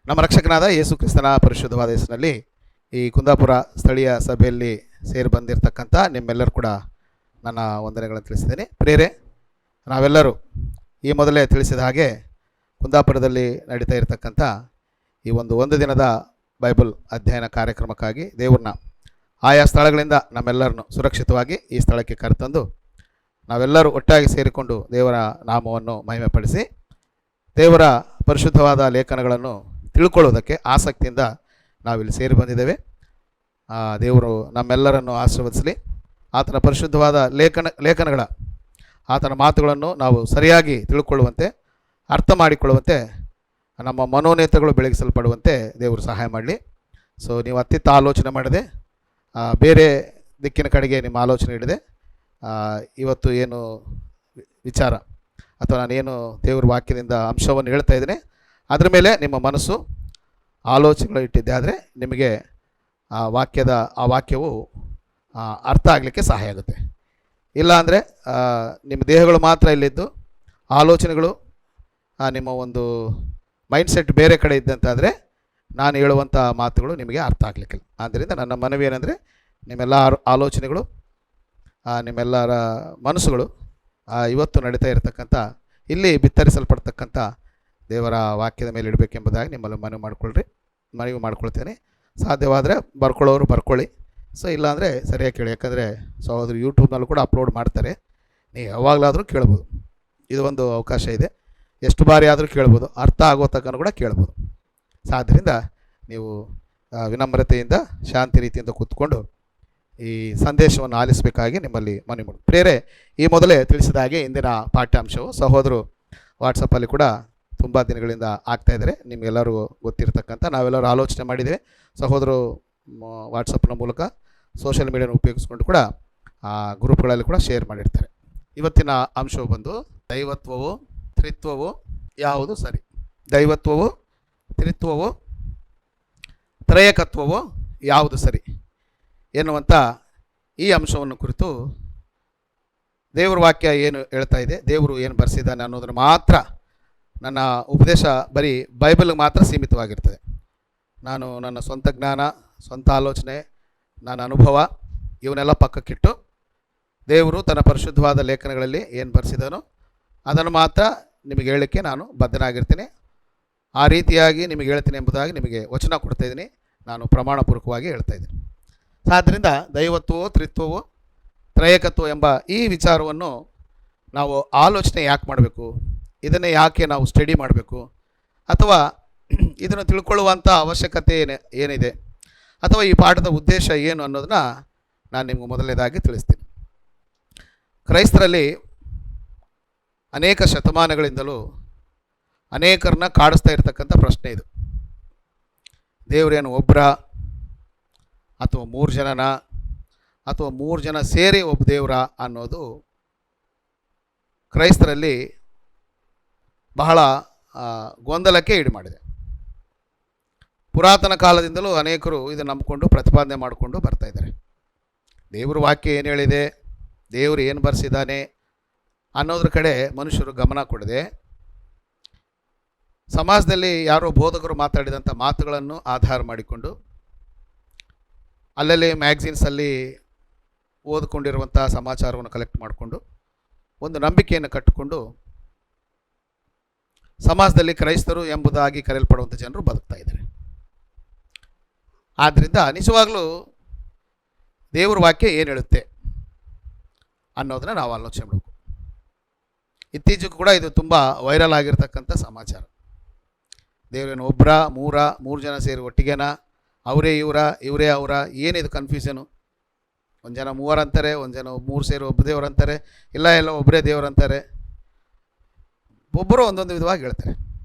ನಮ್ಮ ರಕ್ಷಕನಾದ ಯೇಸು ಕ್ರಿಸ್ತನ ಪರಿಶುದ್ಧವಾದ ಹೆಸರಿನಲ್ಲಿ ಈ ಕುಂದಾಪುರ ಸ್ಥಳೀಯ ಸಭೆಯಲ್ಲಿ ಸೇರಿ ಬಂದಿರತಕ್ಕಂಥ ನಿಮ್ಮೆಲ್ಲರೂ ಕೂಡ ನನ್ನ ವಂದನೆಗಳನ್ನು ತಿಳಿಸಿದ್ದೇನೆ. ಪ್ರಿಯರೇ, ನಾವೆಲ್ಲರೂ ಈ ಮೊದಲೇ ತಿಳಿಸಿದ ಹಾಗೆ ಕುಂದಾಪುರದಲ್ಲಿ ನಡೀತಾ ಇರತಕ್ಕಂಥ ಈ ಒಂದು ದಿನದ ಬೈಬಲ್ ಅಧ್ಯಯನ ಕಾರ್ಯಕ್ರಮಕ್ಕಾಗಿ ದೇವ್ರನ್ನ ಆಯಾ ಸ್ಥಳಗಳಿಂದ ನಮ್ಮೆಲ್ಲರನ್ನು ಸುರಕ್ಷಿತವಾಗಿ ಈ ಸ್ಥಳಕ್ಕೆ ಕರೆತಂದು ನಾವೆಲ್ಲರೂ ಒಟ್ಟಾಗಿ ಸೇರಿಕೊಂಡು ದೇವರ ನಾಮವನ್ನು ಮಹಿಮೆಪಡಿಸಿ ದೇವರ ಪರಿಶುದ್ಧವಾದ ಲೇಖನಗಳನ್ನು ತಿಳ್ಕೊಳ್ಳೋದಕ್ಕೆ ಆಸಕ್ತಿಯಿಂದ ನಾವಿಲ್ಲಿ ಸೇರಿ ಬಂದಿದ್ದೇವೆ. ದೇವರು ನಮ್ಮೆಲ್ಲರನ್ನು ಆಶೀರ್ವದಿಸಲಿ. ಆತನ ಪರಿಶುದ್ಧವಾದ ಲೇಖನಗಳ ಆತನ ಮಾತುಗಳನ್ನು ನಾವು ಸರಿಯಾಗಿ ತಿಳ್ಕೊಳ್ಳುವಂತೆ, ಅರ್ಥ ಮಾಡಿಕೊಳ್ಳುವಂತೆ, ನಮ್ಮ ಮನೋನೇತಗಳು ಬೆಳಗಿಸಲ್ಪಡುವಂತೆ ದೇವರು ಸಹಾಯ ಮಾಡಲಿ. ಸೊ ನೀವು ಅತ್ತಿತ್ತ ಆಲೋಚನೆ ಮಾಡದೆ ಬೇರೆ ದಿಕ್ಕಿನ ಕಡೆಗೆ ನಿಮ್ಮ ಆಲೋಚನೆ ಇಡದೆ ಇವತ್ತು ಏನು ವಿಚಾರ ಅಥವಾ ನಾನೇನು ದೇವ್ರ ವಾಕ್ಯದಿಂದ ಅಂಶವನ್ನು ಹೇಳ್ತಾ ಇದ್ದೇನೆ ಅದರ ಮೇಲೆ ನಿಮ್ಮ ಮನಸ್ಸು ಆಲೋಚನೆಗಳು ಇಟ್ಟಿದ್ದೆ ಆದರೆ ನಿಮಗೆ ಆ ವಾಕ್ಯವು ಅರ್ಥ ಆಗಲಿಕ್ಕೆ ಸಹಾಯ ಆಗುತ್ತೆ. ಇಲ್ಲ ಅಂದರೆ ನಿಮ್ಮ ದೇಹಗಳು ಮಾತ್ರ ಇಲ್ಲಿದ್ದು ಆಲೋಚನೆಗಳು ನಿಮ್ಮ ಒಂದು ಮೈಂಡ್ಸೆಟ್ ಬೇರೆ ಕಡೆ ಇದ್ದಂತಾದರೆ ನಾನು ಹೇಳುವಂಥ ಮಾತುಗಳು ನಿಮಗೆ ಅರ್ಥ ಆಗಲಿಕ್ಕಿಲ್ಲ. ಆದ್ದರಿಂದ ನನ್ನ ಮನವಿ ಏನಂದರೆ ನಿಮ್ಮೆಲ್ಲ ಆಲೋಚನೆಗಳು ನಿಮ್ಮೆಲ್ಲರ ಮನಸ್ಸುಗಳು ಇವತ್ತು ನಡೀತಾ ಇರತಕ್ಕಂಥ ಇಲ್ಲಿ ಬಿತ್ತರಿಸಲ್ಪಡ್ತಕ್ಕಂಥ ದೇವರ ವಾಕ್ಯದ ಮೇಲೆ ಇಡಬೇಕೆಂಬುದಾಗಿ ನಿಮ್ಮಲ್ಲಿ ಮನವಿ ಮಾಡ್ಕೊಳ್ತೇನೆ. ಸಾಧ್ಯವಾದರೆ ಬರ್ಕೊಳ್ಳೋರು ಬರ್ಕೊಳ್ಳಿ. ಸೊ ಇಲ್ಲಾಂದರೆ ಸರಿಯಾಗಿ ಕೇಳಿ, ಯಾಕಂದರೆ ಸಹೋದರಿ ಯೂಟ್ಯೂಬ್ನಲ್ಲೂ ಕೂಡ ಅಪ್ಲೋಡ್ ಮಾಡ್ತಾರೆ. ನೀವು ಯಾವಾಗಲಾದರೂ ಕೇಳ್ಬೋದು, ಇದು ಒಂದು ಅವಕಾಶ ಇದೆ. ಎಷ್ಟು ಬಾರಿ ಆದರೂ ಕೇಳ್ಬೋದು, ಅರ್ಥ ಆಗೋ ತಕ್ಕನೂ ಕೂಡ ಕೇಳ್ಬೋದು. ಸೊ ಆದ್ದರಿಂದ ನೀವು ವಿನಮ್ರತೆಯಿಂದ ಶಾಂತಿ ರೀತಿಯಿಂದ ಕೂತ್ಕೊಂಡು ಈ ಸಂದೇಶವನ್ನು ಆಲಿಸಬೇಕಾಗಿ ನಿಮ್ಮಲ್ಲಿ ಮನವಿ ಮಾಡಿ. ಪ್ರೇರೆ, ಈ ಮೊದಲೇ ತಿಳಿಸಿದ ಹಾಗೆ ಇಂದಿನ ಪಾಠ್ಯಾಂಶವು ಸಹೋದರು ವಾಟ್ಸಪ್ಪಲ್ಲಿ ಕೂಡ ತುಂಬ ದಿನಗಳಿಂದ ಆಗ್ತಾಯಿದ್ದಾರೆ. ನಿಮಗೆಲ್ಲರೂ ಗೊತ್ತಿರತಕ್ಕಂಥ ನಾವೆಲ್ಲರೂ ಆಲೋಚನೆ ಮಾಡಿದ್ದೇವೆ. ಸಹೋದರು ವಾಟ್ಸಪ್ನ ಮೂಲಕ ಸೋಷಿಯಲ್ ಮೀಡಿಯಾನ ಉಪಯೋಗಿಸ್ಕೊಂಡು ಕೂಡ ಆ ಗ್ರೂಪ್ಗಳಲ್ಲಿ ಕೂಡ ಶೇರ್ ಮಾಡಿರ್ತಾರೆ. ಇವತ್ತಿನ ಅಂಶವು ಬಂದು ದೈವತ್ವವು ತ್ರಿತ್ವವು ಯಾವುದು ಸರಿ, ದೈವತ್ವವು ತ್ರಿತ್ವವು ತ್ರಯಕತ್ವವು ಯಾವುದು ಸರಿ ಎನ್ನುವಂಥ ಈ ಅಂಶವನ್ನು ಕುರಿತು ದೇವರ ವಾಕ್ಯ ಏನು ಹೇಳ್ತಾ ಇದೆ, ದೇವರು ಏನು ಬರೆಸಿದ್ದಾನೆ ಅನ್ನೋದನ್ನು ಮಾತ್ರ. ನನ್ನ ಉಪದೇಶ ಬರೀ ಬೈಬಲ್ಗೆ ಮಾತ್ರ ಸೀಮಿತವಾಗಿರ್ತದೆ. ನಾನು ನನ್ನ ಸ್ವಂತ ಜ್ಞಾನ, ಸ್ವಂತ ಆಲೋಚನೆ, ನನ್ನ ಅನುಭವ ಇವನ್ನೆಲ್ಲ ಪಕ್ಕಕ್ಕಿಟ್ಟು ದೇವರು ತನ್ನ ಪರಿಶುದ್ಧವಾದ ಲೇಖನಗಳಲ್ಲಿ ಏನು ಬರೆಸಿದಾನೋ ಅದನ್ನು ಮಾತ್ರ ನಿಮಗೆ ಹೇಳಲಿಕ್ಕೆ ನಾನು ಬದ್ಧನಾಗಿರ್ತೀನಿ. ಆ ರೀತಿಯಾಗಿ ನಿಮಗೆ ಹೇಳ್ತೀನಿ ಎಂಬುದಾಗಿ ನಿಮಗೆ ವಚನ ಕೊಡ್ತಾಯಿದ್ದೀನಿ. ನಾನು ಪ್ರಮಾಣಪೂರ್ವಕವಾಗಿ ಹೇಳ್ತಾಯಿದ್ದೀನಿ. ಆದ್ದರಿಂದ ದೈವತ್ವವು ತ್ರಿತ್ವವು ತ್ರಯಕತ್ವ ಎಂಬ ಈ ವಿಚಾರವನ್ನು ನಾವು ಆಲೋಚನೆ ಯಾಕೆ ಮಾಡಬೇಕು, ಇದನ್ನೇ ಯಾಕೆ ನಾವು ಸ್ಟಡಿ ಮಾಡಬೇಕು, ಅಥವಾ ಇದನ್ನು ತಿಳ್ಕೊಳ್ಳುವಂಥ ಅವಶ್ಯಕತೆ ಏನಿದೆ, ಅಥವಾ ಈ ಪಾಠದ ಉದ್ದೇಶ ಏನು ಅನ್ನೋದನ್ನ ನಾನು ನಿಮಗೆ ಮೊದಲನೇದಾಗಿ ತಿಳಿಸ್ತೀನಿ. ಕ್ರೈಸ್ತರಲ್ಲಿ ಅನೇಕ ಶತಮಾನಗಳಿಂದಲೂ ಅನೇಕರನ್ನ ಕಾಡಿಸ್ತಾ ಇರತಕ್ಕಂಥ ಪ್ರಶ್ನೆ ಇದು. ದೇವರೇನು ಒಬ್ಬರ ಅಥವಾ 3 ಜನನ ಅಥವಾ 3 ಜನ ಸೇರಿ ಒಬ್ಬ ದೇವರ ಅನ್ನೋದು ಕ್ರೈಸ್ತರಲ್ಲಿ ಬಹಳ ಗೊಂದಲಕ್ಕೆ ಈಡು ಮಾಡಿದೆ. ಪುರಾತನ ಕಾಲದಿಂದಲೂ ಅನೇಕರು ಇದನ್ನು ನಂಬಿಕೊಂಡು ಪ್ರತಿಪಾದನೆ ಮಾಡಿಕೊಂಡು ಬರ್ತಾಯಿದ್ದಾರೆ. ದೇವರ ವಾಕ್ಯ ಏನು ಹೇಳಿದೆ, ದೇವರು ಏನು ಬರೆಸಿದ್ದಾನೆ ಅನ್ನೋದ್ರ ಕಡೆ ಮನುಷ್ಯರು ಗಮನ ಕೊಡದೆ ಸಮಾಜದಲ್ಲಿ ಯಾರೋ ಬೋಧಕರು ಮಾತಾಡಿದಂಥ ಮಾತುಗಳನ್ನು ಆಧಾರ ಮಾಡಿಕೊಂಡು ಅಲ್ಲಲ್ಲಿ ಮ್ಯಾಗ್ಝಿನ್ಸಲ್ಲಿ ಓದ್ಕೊಂಡಿರುವಂಥ ಸಮಾಚಾರವನ್ನು ಕಲೆಕ್ಟ್ ಮಾಡಿಕೊಂಡು ಒಂದು ನಂಬಿಕೆಯನ್ನು ಕಟ್ಟಿಕೊಂಡು ಸಮಾಜದಲ್ಲಿ ಕ್ರೈಸ್ತರು ಎಂಬುದಾಗಿ ಕರೆಯಲ್ಪಡುವಂಥ ಜನರು ಬದುಕ್ತಾ ಇದ್ದಾರೆ. ಆದ್ದರಿಂದ ನಿಜವಾಗಲೂ ದೇವರ ವಾಕ್ಯ ಏನು ಹೇಳುತ್ತೆ ಅನ್ನೋದನ್ನು ನಾವು ಆಲೋಚನೆ ಮಾಡಬೇಕು. ಇತ್ತೀಚೆಗೂ ಕೂಡ ಇದು ತುಂಬ ವೈರಲ್ ಆಗಿರ್ತಕ್ಕಂಥ ಸಮಾಚಾರ. ದೇವರೇನು ಒಬ್ಬರ 3 ಜನ ಸೇರಿ ಒಟ್ಟಿಗೆನ, ಅವರೇ ಇವರೇ ಅವರ, ಏನಿದು ಕನ್ಫ್ಯೂಷನು? ಒಂದು ಜನ 3 ಅಂತಾರೆ, ಒಂದು ಜನ 3 ಸೇರಿ ಒಬ್ಬ ದೇವರು ಅಂತಾರೆ, ಎಲ್ಲ ಒಬ್ಬರೇ ದೇವರು ಅಂತಾರೆ. ಒಬ್ಬರು ಒಂದೊಂದು ವಿಧವಾಗಿ ಹೇಳ್ತಾರೆ.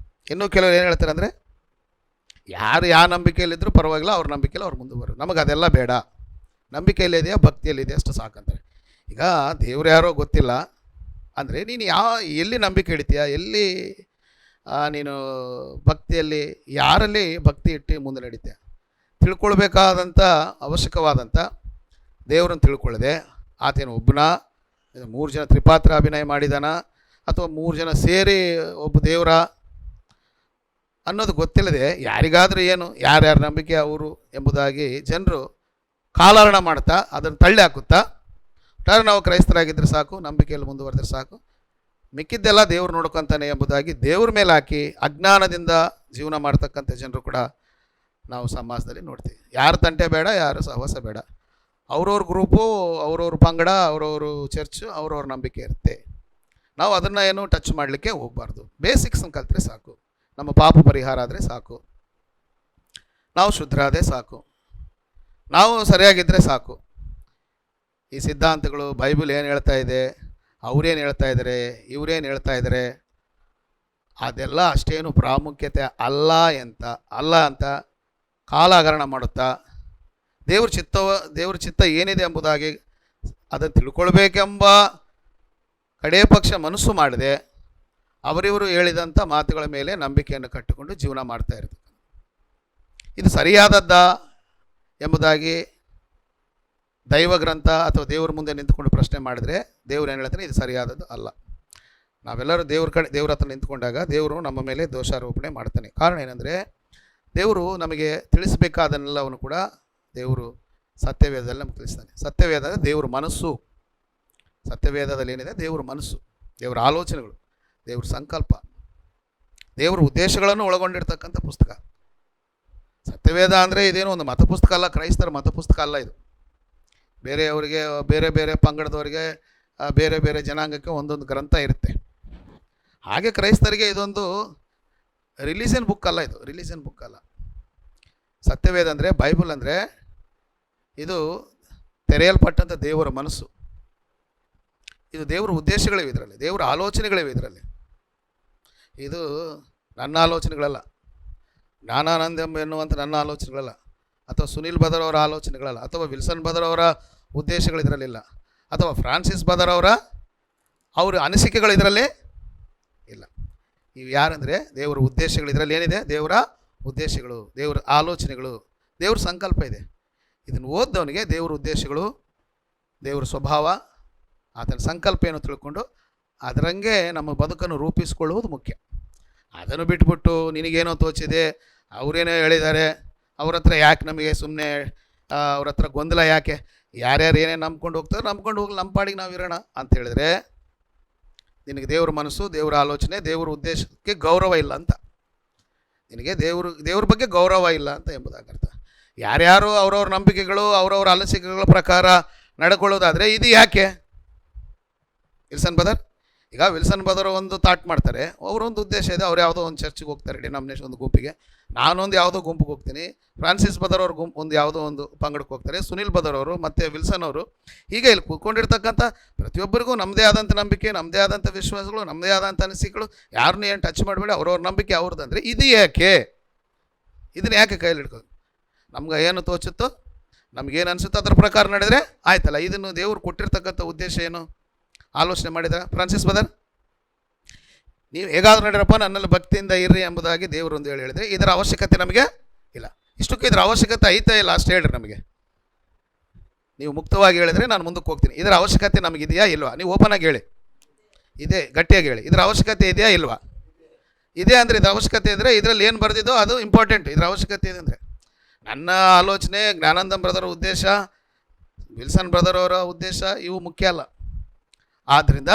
ಇನ್ನೂ ಕೆಲವರು ಏನು ಹೇಳ್ತಾರೆ ಅಂದರೆ, ಯಾರು ಯಾವ ನಂಬಿಕೆಯಲ್ಲಿದ್ದರೂ ಪರವಾಗಿಲ್ಲ, ಅವ್ರ ನಂಬಿಕೆಯಲ್ಲಿ ಅವ್ರು ಮುಂದೆ ಬರೋದು, ನಮಗೆ ಅದೆಲ್ಲ ಬೇಡ, ನಂಬಿಕೆಯಲ್ಲಿದೆಯಾ ಭಕ್ತಿಯಲ್ಲಿದೆಯಾ ಅಷ್ಟು ಸಾಕಂತಾರೆ. ಈಗ ದೇವ್ರು ಯಾರೋ ಗೊತ್ತಿಲ್ಲ ಅಂದರೆ ನೀನು ಎಲ್ಲಿ ನಂಬಿಕೆ ಇಡ್ತೀಯ, ಎಲ್ಲಿ ನೀನು ಭಕ್ತಿಯಲ್ಲಿ ಯಾರಲ್ಲಿ ಭಕ್ತಿ ಇಟ್ಟು ಮುಂದೆ ನಡೀತೀಯ? ತಿಳ್ಕೊಳ್ಬೇಕಾದಂಥ ಅವಶ್ಯಕವಾದಂಥ ದೇವರನ್ನು ತಿಳ್ಕೊಳ್ಳದೆ ಆತೇನು ಒಬ್ಬನ 3 ಜನ ತ್ರಿಪಾತ್ರ ಅಭಿನಯ ಮಾಡಿದಾನ ಅಥವಾ 3 ಜನ ಸೇರಿ ಒಬ್ಬ ದೇವರ ಅನ್ನೋದು ಗೊತ್ತಿಲ್ಲದೆ ಯಾರಿಗಾದರೂ ಏನು ಯಾರ್ಯಾರ ನಂಬಿಕೆ ಅವರು ಎಂಬುದಾಗಿ ಜನರು ಕಾಲಹರಣ ಮಾಡ್ತಾ ಅದನ್ನು ತಳ್ಳಿ ಹಾಕುತ್ತಾ ನಾವು ಕ್ರೈಸ್ತರಾಗಿದ್ದರೆ ಸಾಕು, ನಂಬಿಕೆಯಲ್ಲಿ ಮುಂದುವರೆದ್ರೆ ಸಾಕು, ಮಿಕ್ಕಿದ್ದೆಲ್ಲ ದೇವರು ನೋಡ್ಕೊತಾನೆ ಎಂಬುದಾಗಿ ದೇವ್ರ ಮೇಲೆ ಹಾಕಿ ಅಜ್ಞಾನದಿಂದ ಜೀವನ ಮಾಡ್ತಕ್ಕಂಥ ಜನರು ಕೂಡ ನಾವು ಸಮಾಜದಲ್ಲಿ ನೋಡ್ತೀವಿ. ಯಾರು ತಂಟೆ ಬೇಡ, ಯಾರು ಸಹವಾಸ ಬೇಡ, ಅವ್ರವ್ರ ಗ್ರೂಪು, ಅವ್ರವ್ರ ಪಂಗಡ, ಅವ್ರವರು ಚರ್ಚು, ಅವ್ರವ್ರ ನಂಬಿಕೆ ಇರುತ್ತೆ. ನಾವು ಅದನ್ನು ಏನು ಟಚ್ ಮಾಡಲಿಕ್ಕೆ ಹೋಗಬಾರ್ದು. ಬೇಸಿಕ್ಸನ್ನು ಕಲ್ತ್ರೆ ಸಾಕು, ನಮ್ಮ ಪಾಪ ಪರಿಹಾರ ಆದರೆ ಸಾಕು, ನಾವು ಶುದ್ಧರಾದರೆ ಸಾಕು, ನಾವು ಸರಿಯಾಗಿದ್ದರೆ ಸಾಕು. ಈ ಸಿದ್ಧಾಂತಗಳು, ಬೈಬಲ್ ಏನು ಹೇಳ್ತಾ ಇದೆ, ಅವರೇನು ಹೇಳ್ತಾ ಇದ್ದಾರೆ, ಇವರೇನು ಹೇಳ್ತಾ ಇದ್ದಾರೆ, ಅದೆಲ್ಲ ಅಷ್ಟೇನು ಪ್ರಾಮುಖ್ಯತೆ ಅಲ್ಲ ಅಂತ ಕಾಲಹರಣ ಮಾಡುತ್ತಾ ದೇವ್ರ ಚಿತ್ತ ಏನಿದೆ ಎಂಬುದಾಗಿ ಅದನ್ನು ತಿಳ್ಕೊಳ್ಬೇಕೆಂಬ ಕಡೇ ಪಕ್ಷ ಮನಸ್ಸು ಮಾಡದೆ ಅವರಿವರು ಹೇಳಿದಂಥ ಮಾತುಗಳ ಮೇಲೆ ನಂಬಿಕೆಯನ್ನು ಕಟ್ಟಿಕೊಂಡು ಜೀವನ ಮಾಡ್ತಾ ಇರ್ತಾರೆ. ಇದು ಸರಿಯಾದದ್ದಾ ಎಂಬುದಾಗಿ ದೈವ ಗ್ರಂಥ ಅಥವಾ ದೇವ್ರ ಮುಂದೆ ನಿಂತ್ಕೊಂಡು ಪ್ರಶ್ನೆ ಮಾಡಿದರೆ ದೇವ್ರು ಏನು ಹೇಳ್ತಾನೆ, ಇದು ಸರಿಯಾದದ್ದು ಅಲ್ಲ. ನಾವೆಲ್ಲರೂ ದೇವ್ರ ಹತ್ರ ನಿಂತ್ಕೊಂಡಾಗ ದೇವರು ನಮ್ಮ ಮೇಲೆ ದೋಷಾರೋಪಣೆ ಮಾಡ್ತಾನೆ. ಕಾರಣ ಏನಂದರೆ, ದೇವರು ನಮಗೆ ತಿಳಿಸಬೇಕಾದನ್ನೆಲ್ಲವನ್ನು ಕೂಡ ದೇವರು ಸತ್ಯವೇದದಲ್ಲಿ ನಮಗೆ ತಿಳಿಸ್ತಾನೆ. ಸತ್ಯವೇದ ದೇವ್ರ ಮನಸ್ಸು. ಸತ್ಯವೇದದಲ್ಲಿ ಏನಿದೆ, ದೇವ್ರ ಮನಸ್ಸು, ದೇವರ ಆಲೋಚನೆಗಳು, ದೇವ್ರ ಸಂಕಲ್ಪ, ದೇವ್ರ ಉದ್ದೇಶಗಳನ್ನು ಒಳಗೊಂಡಿರ್ತಕ್ಕಂಥ ಪುಸ್ತಕ ಸತ್ಯವೇದ. ಅಂದರೆ ಇದೇನೋ ಒಂದು ಮತಪುಸ್ತಕ ಅಲ್ಲ, ಕ್ರೈಸ್ತರ ಮತಪುಸ್ತಕ ಅಲ್ಲ. ಇದು ಬೇರೆಯವರಿಗೆ, ಬೇರೆ ಬೇರೆ ಪಂಗಡದವರಿಗೆ, ಬೇರೆ ಬೇರೆ ಜನಾಂಗಕ್ಕೆ ಒಂದೊಂದು ಗ್ರಂಥ ಇರುತ್ತೆ. ಹಾಗೆ ಕ್ರೈಸ್ತರಿಗೆ ಇದೊಂದು ರಿಲಿಜನ್ ಬುಕ್ ಅಲ್ಲ, ಇದು ರಿಲಿಜನ್ ಬುಕ್ ಅಲ್ಲ. ಸತ್ಯವೇದ ಅಂದರೆ, ಬೈಬಲ್ ಅಂದರೆ ಇದು ತೆರೆಯಲ್ಪಟ್ಟಂಥ ದೇವರ ಮನಸ್ಸು. ಇದು ದೇವರ ಉದ್ದೇಶಗಳಿವೆ ಇದರಲ್ಲಿ, ದೇವರ ಆಲೋಚನೆಗಳಿವೆ ಇದರಲ್ಲಿ. ಇದು ನನ್ನ ಆಲೋಚನೆಗಳಲ್ಲ, ಜ್ಞಾನಾನಂದ ಎನ್ನುವಂಥ ನನ್ನ ಆಲೋಚನೆಗಳಲ್ಲ, ಅಥವಾ ಸುನಿಲ್ ಬದರ್ ಅವರ ಆಲೋಚನೆಗಳಲ್ಲ, ಅಥವಾ ವಿಲ್ಸನ್ ಬದರ್ ಅವರ ಉದ್ದೇಶಗಳು ಇದರಲ್ಲಿಲ್ಲ, ಅಥವಾ ಫ್ರಾನ್ಸಿಸ್ ಬದರ್ ಅವರ ಅನಿಸಿಕೆಗಳು ಇದರಲ್ಲಿ ಇಲ್ಲ. ಇವು ಯಾರಂದರೆ ದೇವರ ಉದ್ದೇಶಗಳು. ಇದರಲ್ಲಿ ಏನಿದೆ, ದೇವರ ಉದ್ದೇಶಗಳು, ದೇವರ ಆಲೋಚನೆಗಳು, ದೇವ್ರ ಸಂಕಲ್ಪ ಇದೆ. ಇದನ್ನು ಓದ್ದವನಿಗೆ ದೇವರ ಉದ್ದೇಶಗಳು, ದೇವರ ಸ್ವಭಾವ, ಆತನ ಸಂಕಲ್ಪ ಏನು ತಿಳ್ಕೊಂಡು ಅದರಂಗೆ ನಮ್ಮ ಬದುಕನ್ನು ರೂಪಿಸಿಕೊಳ್ಳುವುದು ಮುಖ್ಯ. ಅದನ್ನು ಬಿಟ್ಬಿಟ್ಟು ನಿನಗೇನೋ ತೋಚಿದೆ, ಅವರೇನೋ ಹೇಳಿದ್ದಾರೆ, ಅವ್ರ ಹತ್ರ ಯಾಕೆ ನಮಗೆ ಸುಮ್ಮನೆ ಅವ್ರ ಹತ್ರ ಗೊಂದಲ ಯಾಕೆ, ಯಾರ್ಯಾರು ಏನೇ ನಂಬ್ಕೊಂಡು ಹೋಗ್ತಾರೆ ನಂಬ್ಕೊಂಡು ಹೋಗಿ ನಮ್ಮ ಪಾಡಿಗೆ ನಾವು ಇರೋಣ ಅಂತ ಹೇಳಿದ್ರೆ ನಿನಗೆ ದೇವ್ರ ಮನಸ್ಸು, ದೇವರ ಆಲೋಚನೆ, ದೇವರ ಉದ್ದೇಶಕ್ಕೆ ಗೌರವ ಇಲ್ಲ ಅಂತ, ನಿನಗೆ ದೇವ್ರ ಬಗ್ಗೆ ಗೌರವ ಇಲ್ಲ ಅಂತ ಎಂಬುದಾಗರ್ಥ. ಯಾರ್ಯಾರು ಅವ್ರವ್ರ ನಂಬಿಕೆಗಳು, ಅವ್ರವ್ರ ಅನಿಸಿಕೆಗಳ ಪ್ರಕಾರ ನಡ್ಕೊಳ್ಳೋದಾದರೆ ಇದು ಯಾಕೆ? ವಿಲ್ಸನ್ ಬದರ್, ಈಗ ವಿಲ್ಸನ್ ಬದರ್ ಒಂದು ಥಾಟ್ ಮಾಡ್ತಾರೆ, ಅವರೊಂದು ಉದ್ದೇಶ ಇದೆ, ಅವ್ರು ಯಾವುದೋ ಒಂದು ಚರ್ಚಿಗೆ ಹೋಗ್ತಾರೆ, ಡಿನಾಮಿನೇಷನ್ ಒಂದು ಗುಂಪಿಗೆ, ನಾನೊಂದು ಯಾವುದೋ ಗುಂಪಿಗೆ ಹೋಗ್ತೀನಿ, ಫ್ರಾನ್ಸಿಸ್ ಬದರ್ ಅವ್ರ ಒಂದು ಯಾವುದೋ ಒಂದು ಪಂಗಡಕ್ಕೆ ಹೋಗ್ತಾರೆ, ಸುನಿಲ್ ಬದರ್ ಅವರು ಮತ್ತು ವಿಲ್ಸನ್ ಅವರು. ಹೀಗೆ ಇಲ್ಲಿ ಕೂತ್ಕೊಂಡಿರ್ತಕ್ಕಂಥ ಪ್ರತಿಯೊಬ್ಬರಿಗೂ ನಮ್ಮದೇ ಆದಂಥ ನಂಬಿಕೆ, ನಮ್ಮದೇ ಆದಂಥ ವಿಶ್ವಾಸಗಳು, ನಮ್ಮದೇ ಆದಂಥ ಅನಿಸಿಕೆಗಳು, ಯಾರನ್ನೂ ಏನು ಟಚ್ ಮಾಡಬೇಡಿ, ಅವ್ರವ್ರ ನಂಬಿಕೆ ಅವ್ರದ್ದಂದರೆ ಇದು ಯಾಕೆ? ಇದನ್ನು ಯಾಕೆ ಕೈಯಲ್ಲಿ ಹಿಡ್ಕೋದು? ನಮ್ಗೆ ಏನು ತೋಚುತ್ತೋ, ನಮಗೇನು ಅನಿಸುತ್ತೋ ಅದ್ರ ಪ್ರಕಾರ ನಡೆದರೆ ಆಯ್ತಲ್ಲ. ಇದನ್ನು ದೇವ್ರು ಕೊಟ್ಟಿರ್ತಕ್ಕಂಥ ಉದ್ದೇಶ ಏನು ಆಲೋಚನೆ ಮಾಡಿದ ಫ್ರಾನ್ಸಿಸ್ ಬದರ್, ನೀವು ಹೇಗಾದ್ರೂ ನಡೀರಪ್ಪ, ನನ್ನಲ್ಲಿ ಭಕ್ತಿಯಿಂದ ಇರ್ರಿ ಎಂಬುದಾಗಿ ದೇವರು ಒಂದು ಹೇಳಿದರೆ ಇದರ ಅವಶ್ಯಕತೆ ನಮಗೆ ಇಲ್ಲ. ಇಷ್ಟಕ್ಕೂ ಇದರ ಅವಶ್ಯಕತೆ ಐತಾ ಇಲ್ಲ ಅಷ್ಟು ಹೇಳ್ರಿ ನಮಗೆ. ನೀವು ಮುಕ್ತವಾಗಿ ಹೇಳಿದರೆ ನಾನು ಮುಂದಕ್ಕೆ ಹೋಗ್ತೀನಿ. ಇದರ ಅವಶ್ಯಕತೆ ನಮಗಿದೆಯಾ ಇಲ್ವಾ? ನೀವು ಓಪನ್ ಆಗಿ ಹೇಳಿ, ಇದೆ, ಗಟ್ಟಿಯಾಗಿ ಹೇಳಿ, ಇದರ ಅವಶ್ಯಕತೆ ಇದೆಯಾ ಇಲ್ವಾ? ಇದೆ ಅಂದರೆ ಇದರ ಅವಶ್ಯಕತೆ ಇದ್ದರೆ ಇದರಲ್ಲಿ ಏನು ಬರೆದಿದ್ದೋ ಅದು ಇಂಪಾರ್ಟೆಂಟ್. ಇದರ ಅವಶ್ಯಕತೆ ಇದೆ ಅಂದರೆ ನನ್ನ ಆಲೋಚನೆ, ಜ್ಞಾನಾನಂದ ಬ್ರದರ್ ಉದ್ದೇಶ, ವಿಲ್ಸನ್ ಬ್ರದರ್ ಅವರ ಉದ್ದೇಶ ಇವು ಮುಖ್ಯ ಅಲ್ಲ. ಆದ್ದರಿಂದ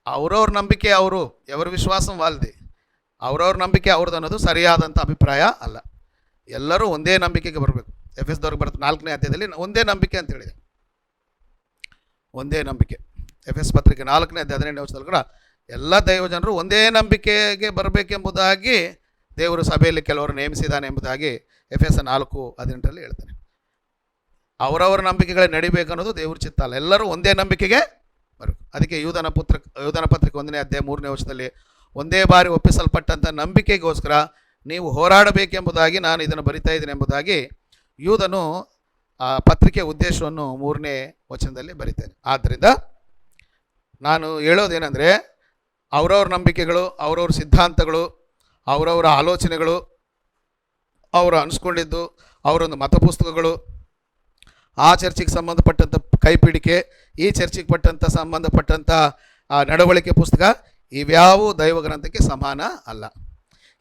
ಅವ್ರವ್ರ ನಂಬಿಕೆ ಅವರು, ఎవరి విశ్వాసం వాళ్ళది, ಅವ್ರವ್ರ ನಂಬಿಕೆ ಅವ್ರದ್ದು ಅನ್ನೋದು ಸರಿಯಾದಂಥ ಅಭಿಪ್ರಾಯ ಅಲ್ಲ. ಎಲ್ಲರೂ ಒಂದೇ ನಂಬಿಕೆಗೆ ಬರಬೇಕು. ಎಫೆಸದವ್ರಿಗೆ ಬರುತ್ತೆ 4ನೇ ಅಧ್ಯಾಯದಲ್ಲಿ ಒಂದೇ ನಂಬಿಕೆ ಅಂತ ಹೇಳಿದೆ. ಒಂದೇ ನಂಬಿಕೆ, ಎಫೆಸ್ ಪತ್ರಿಕೆ 4ನೇ ಅಧ್ಯಾಯ 18ನೇ ವಚನದಲ್ಲಿ ಕೂಡ ಎಲ್ಲ ದೈವಜನರು ಒಂದೇ ನಂಬಿಕೆಗೆ ಬರಬೇಕೆಂಬುದಾಗಿ ದೇವರು ಸಭೆಯಲ್ಲಿ ಕೆಲವರು ನೇಮಿಸಿದ್ದಾನೆ ಎಂಬುದಾಗಿ ಎಫೆಸ 4:18 ಹೇಳ್ತಾನೆ. ಅವರವರ ನಂಬಿಕೆಗಳೇ ನಡಿಬೇಕನ್ನೋದು ದೇವ್ರ ಚಿತ್ತ ಅಲ್ಲ, ಎಲ್ಲರೂ ಒಂದೇ ನಂಬಿಕೆಗೆ ಬರಬೇಕು. ಅದಕ್ಕೆ ಯೂದನ ಪತ್ರಿಕೆ 1ನೇ ಅಧ್ಯಾಯ 3ನೇ ವಚನದಲ್ಲಿ ಒಂದೇ ಬಾರಿ ಒಪ್ಪಿಸಲ್ಪಟ್ಟಂಥ ನಂಬಿಕೆಗೋಸ್ಕರ ನೀವು ಹೋರಾಡಬೇಕೆಂಬುದಾಗಿ ನಾನು ಇದನ್ನು ಬರಿತಾ ಇದ್ದೀನಿ ಎಂಬುದಾಗಿ ಯೂದನು ಆ ಪತ್ರಿಕೆ ಉದ್ದೇಶವನ್ನು 3ನೇ ವಚನದಲ್ಲಿ ಬರಿತೇನೆ. ಆದ್ದರಿಂದ ನಾನು ಹೇಳೋದೇನೆಂದರೆ, ಅವರವ್ರ ನಂಬಿಕೆಗಳು, ಅವರವ್ರ ಸಿದ್ಧಾಂತಗಳು, ಅವರವರ ಆಲೋಚನೆಗಳು, ಅವರು ಅನಿಸ್ಕೊಂಡಿದ್ದು, ಅವರೊಂದು ಮತಪುಸ್ತಕಗಳು, ಆ ಚರ್ಚಿಗೆ ಸಂಬಂಧಪಟ್ಟಂಥ ಕೈಪಿಡಿಕೆ, ಈ ಚರ್ಚಿಗೆ ಸಂಬಂಧಪಟ್ಟಂಥ ನಡವಳಿಕೆ ಪುಸ್ತಕ, ಇವ್ಯಾವು ದೈವ ಗ್ರಂಥಕ್ಕೆ ಸಮಾನ ಅಲ್ಲ.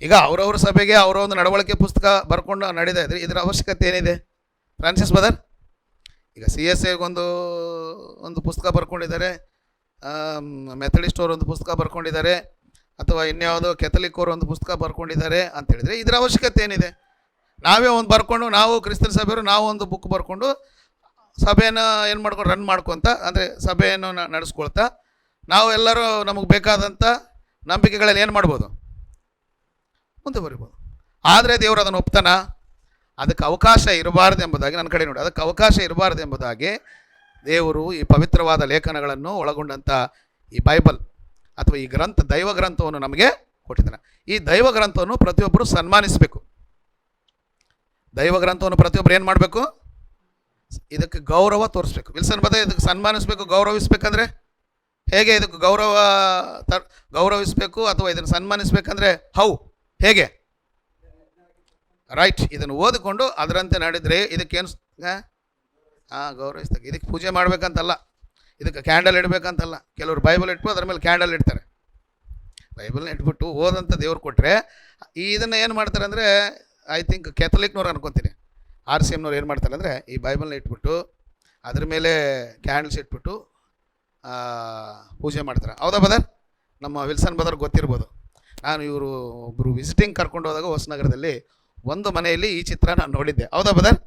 ಈಗ ಅವರವ್ರ ಸಭೆಗೆ ಅವರ ಒಂದು ನಡವಳಿಕೆ ಪುಸ್ತಕ ಬರ್ಕೊಂಡು ನಡೀತಾ ಇದ್ರೆ ಇದರ ಅವಶ್ಯಕತೆ ಏನಿದೆ ಫ್ರಾನ್ಸಿಸ್ ಬದರ್? ಈಗ CSA ಒಂದು ಪುಸ್ತಕ ಬರ್ಕೊಂಡಿದ್ದಾರೆ, ಮೆಥಡಿಸ್ಟ್ ಅವರು ಒಂದು ಪುಸ್ತಕ ಬರ್ಕೊಂಡಿದ್ದಾರೆ, ಅಥವಾ ಇನ್ಯಾವುದೋ ಕೆಥಲಿಕ್ ಅವರು ಒಂದು ಪುಸ್ತಕ ಬರ್ಕೊಂಡಿದ್ದಾರೆ ಅಂತ ಹೇಳಿದರೆ ಇದರ ಅವಶ್ಯಕತೆ ಏನಿದೆ? ನಾವೇ ಒಂದು ಬರ್ಕೊಂಡು, ನಾವು ಕ್ರಿಸ್ತನ ಸಭೆಯವರು ನಾವು ಒಂದು ಬುಕ್ ಬರ್ಕೊಂಡು ಸಭೆಯನ್ನು ಏನು ಮಾಡ್ಕೊಂಡು ರನ್ ಮಾಡ್ಕೊತ, ಅಂದರೆ ಸಭೆಯನ್ನು ನಡೆಸ್ಕೊಳ್ತಾ ನಾವು ಎಲ್ಲರೂ ನಮಗೆ ಬೇಕಾದಂಥ ನಂಬಿಕೆಗಳಲ್ಲಿ ಏನು ಮಾಡ್ಬೋದು, ಮುಂದೆ ಬರಿಬೋದು. ಆದರೆ ದೇವರು ಅದನ್ನು ಒಪ್ತಾನ? ಅದಕ್ಕೆ ಅವಕಾಶ ಇರಬಾರ್ದು ಎಂಬುದಾಗಿ, ನನ್ನ ಕಡೆ ನೋಡಿ, ಅದಕ್ಕೆ ಅವಕಾಶ ಇರಬಾರ್ದು ಎಂಬುದಾಗಿ ದೇವರು ಈ ಪವಿತ್ರವಾದ ಲೇಖನಗಳನ್ನು ಒಳಗೊಂಡಂಥ ಈ ಬೈಬಲ್ ಅಥವಾ ಈ ಗ್ರಂಥ, ದೈವ ಗ್ರಂಥವನ್ನು ನಮಗೆ ಕೊಟ್ಟಿದ್ದಾನೆ. ಈ ದೈವ ಗ್ರಂಥವನ್ನು ಪ್ರತಿಯೊಬ್ಬರು ಸನ್ಮಾನಿಸಬೇಕು. ದೈವ ಗ್ರಂಥವನ್ನು ಪ್ರತಿಯೊಬ್ಬರು ಏನು ಮಾಡಬೇಕು? ಇದಕ್ಕೆ ಗೌರವ ತೋರಿಸ್ಬೇಕು. ವಿಲ್ಸನ್ ಬದ ಇದಕ್ಕೆ ಸನ್ಮಾನಿಸಬೇಕು, ಗೌರವಿಸ್ಬೇಕಂದ್ರೆ ಹೇಗೆ? ಇದಕ್ಕೆ ಗೌರವಿಸಬೇಕು ಅಥವಾ ಇದನ್ನು ಸನ್ಮಾನಿಸಬೇಕಂದ್ರೆ ಹೇಗೆ? ರೈಟ್, ಇದನ್ನು ಓದಿಕೊಂಡು ಅದರಂತೆ ನಡೆದರೆ ಇದಕ್ಕೇನು ಗೌರವಿಸ್ತಾರೆ. ಇದಕ್ಕೆ ಪೂಜೆ ಮಾಡಬೇಕಂತಲ್ಲ, ಇದಕ್ಕೆ ಕ್ಯಾಂಡಲ್ ಇಡಬೇಕಂತಲ್ಲ. ಕೆಲವರು ಬೈಬಲ್ ಇಟ್ಟು ಅದರ ಮೇಲೆ ಕ್ಯಾಂಡಲ್ ಇಡ್ತಾರೆ. ಬೈಬಲ್ನ ಇಟ್ಬಿಟ್ಟು ಓದಂಥ ದೇವ್ರು ಕೊಟ್ಟರೆ ಇದನ್ನು ಏನು ಮಾಡ್ತಾರೆ ಅಂದರೆ, ಐ ಥಿಂಕ್ ಕೆಥಲಿಕ್ನವ್ರು ಅನ್ಕೊತೀನಿ, RCMನವ್ರು ಏನು ಮಾಡ್ತಾರೆ ಅಂದರೆ ಈ ಬೈಬಲ್ನ ಇಟ್ಬಿಟ್ಟು ಅದ್ರ ಮೇಲೆ ಕ್ಯಾಂಡಲ್ಸ್ ಇಟ್ಬಿಟ್ಟು ಪೂಜೆ ಮಾಡ್ತಾರೆ. ಹೌದಾ ಬದರ್? ನಮ್ಮ ವಿಲ್ಸನ್ ಬದರ್ ಗೊತ್ತಿರ್ಬೋದು. ನಾನು ಇವರು ಒಬ್ಬರು ವಿಸಿಟಿಂಗ್ ಕರ್ಕೊಂಡು ಹೋದಾಗ ಹೊಸನಗರದಲ್ಲಿ ಒಂದು ಮನೆಯಲ್ಲಿ ಈ ಚಿತ್ರ ನಾನು ನೋಡಿದ್ದೆ. ಹೌದಾ ಬದರ್?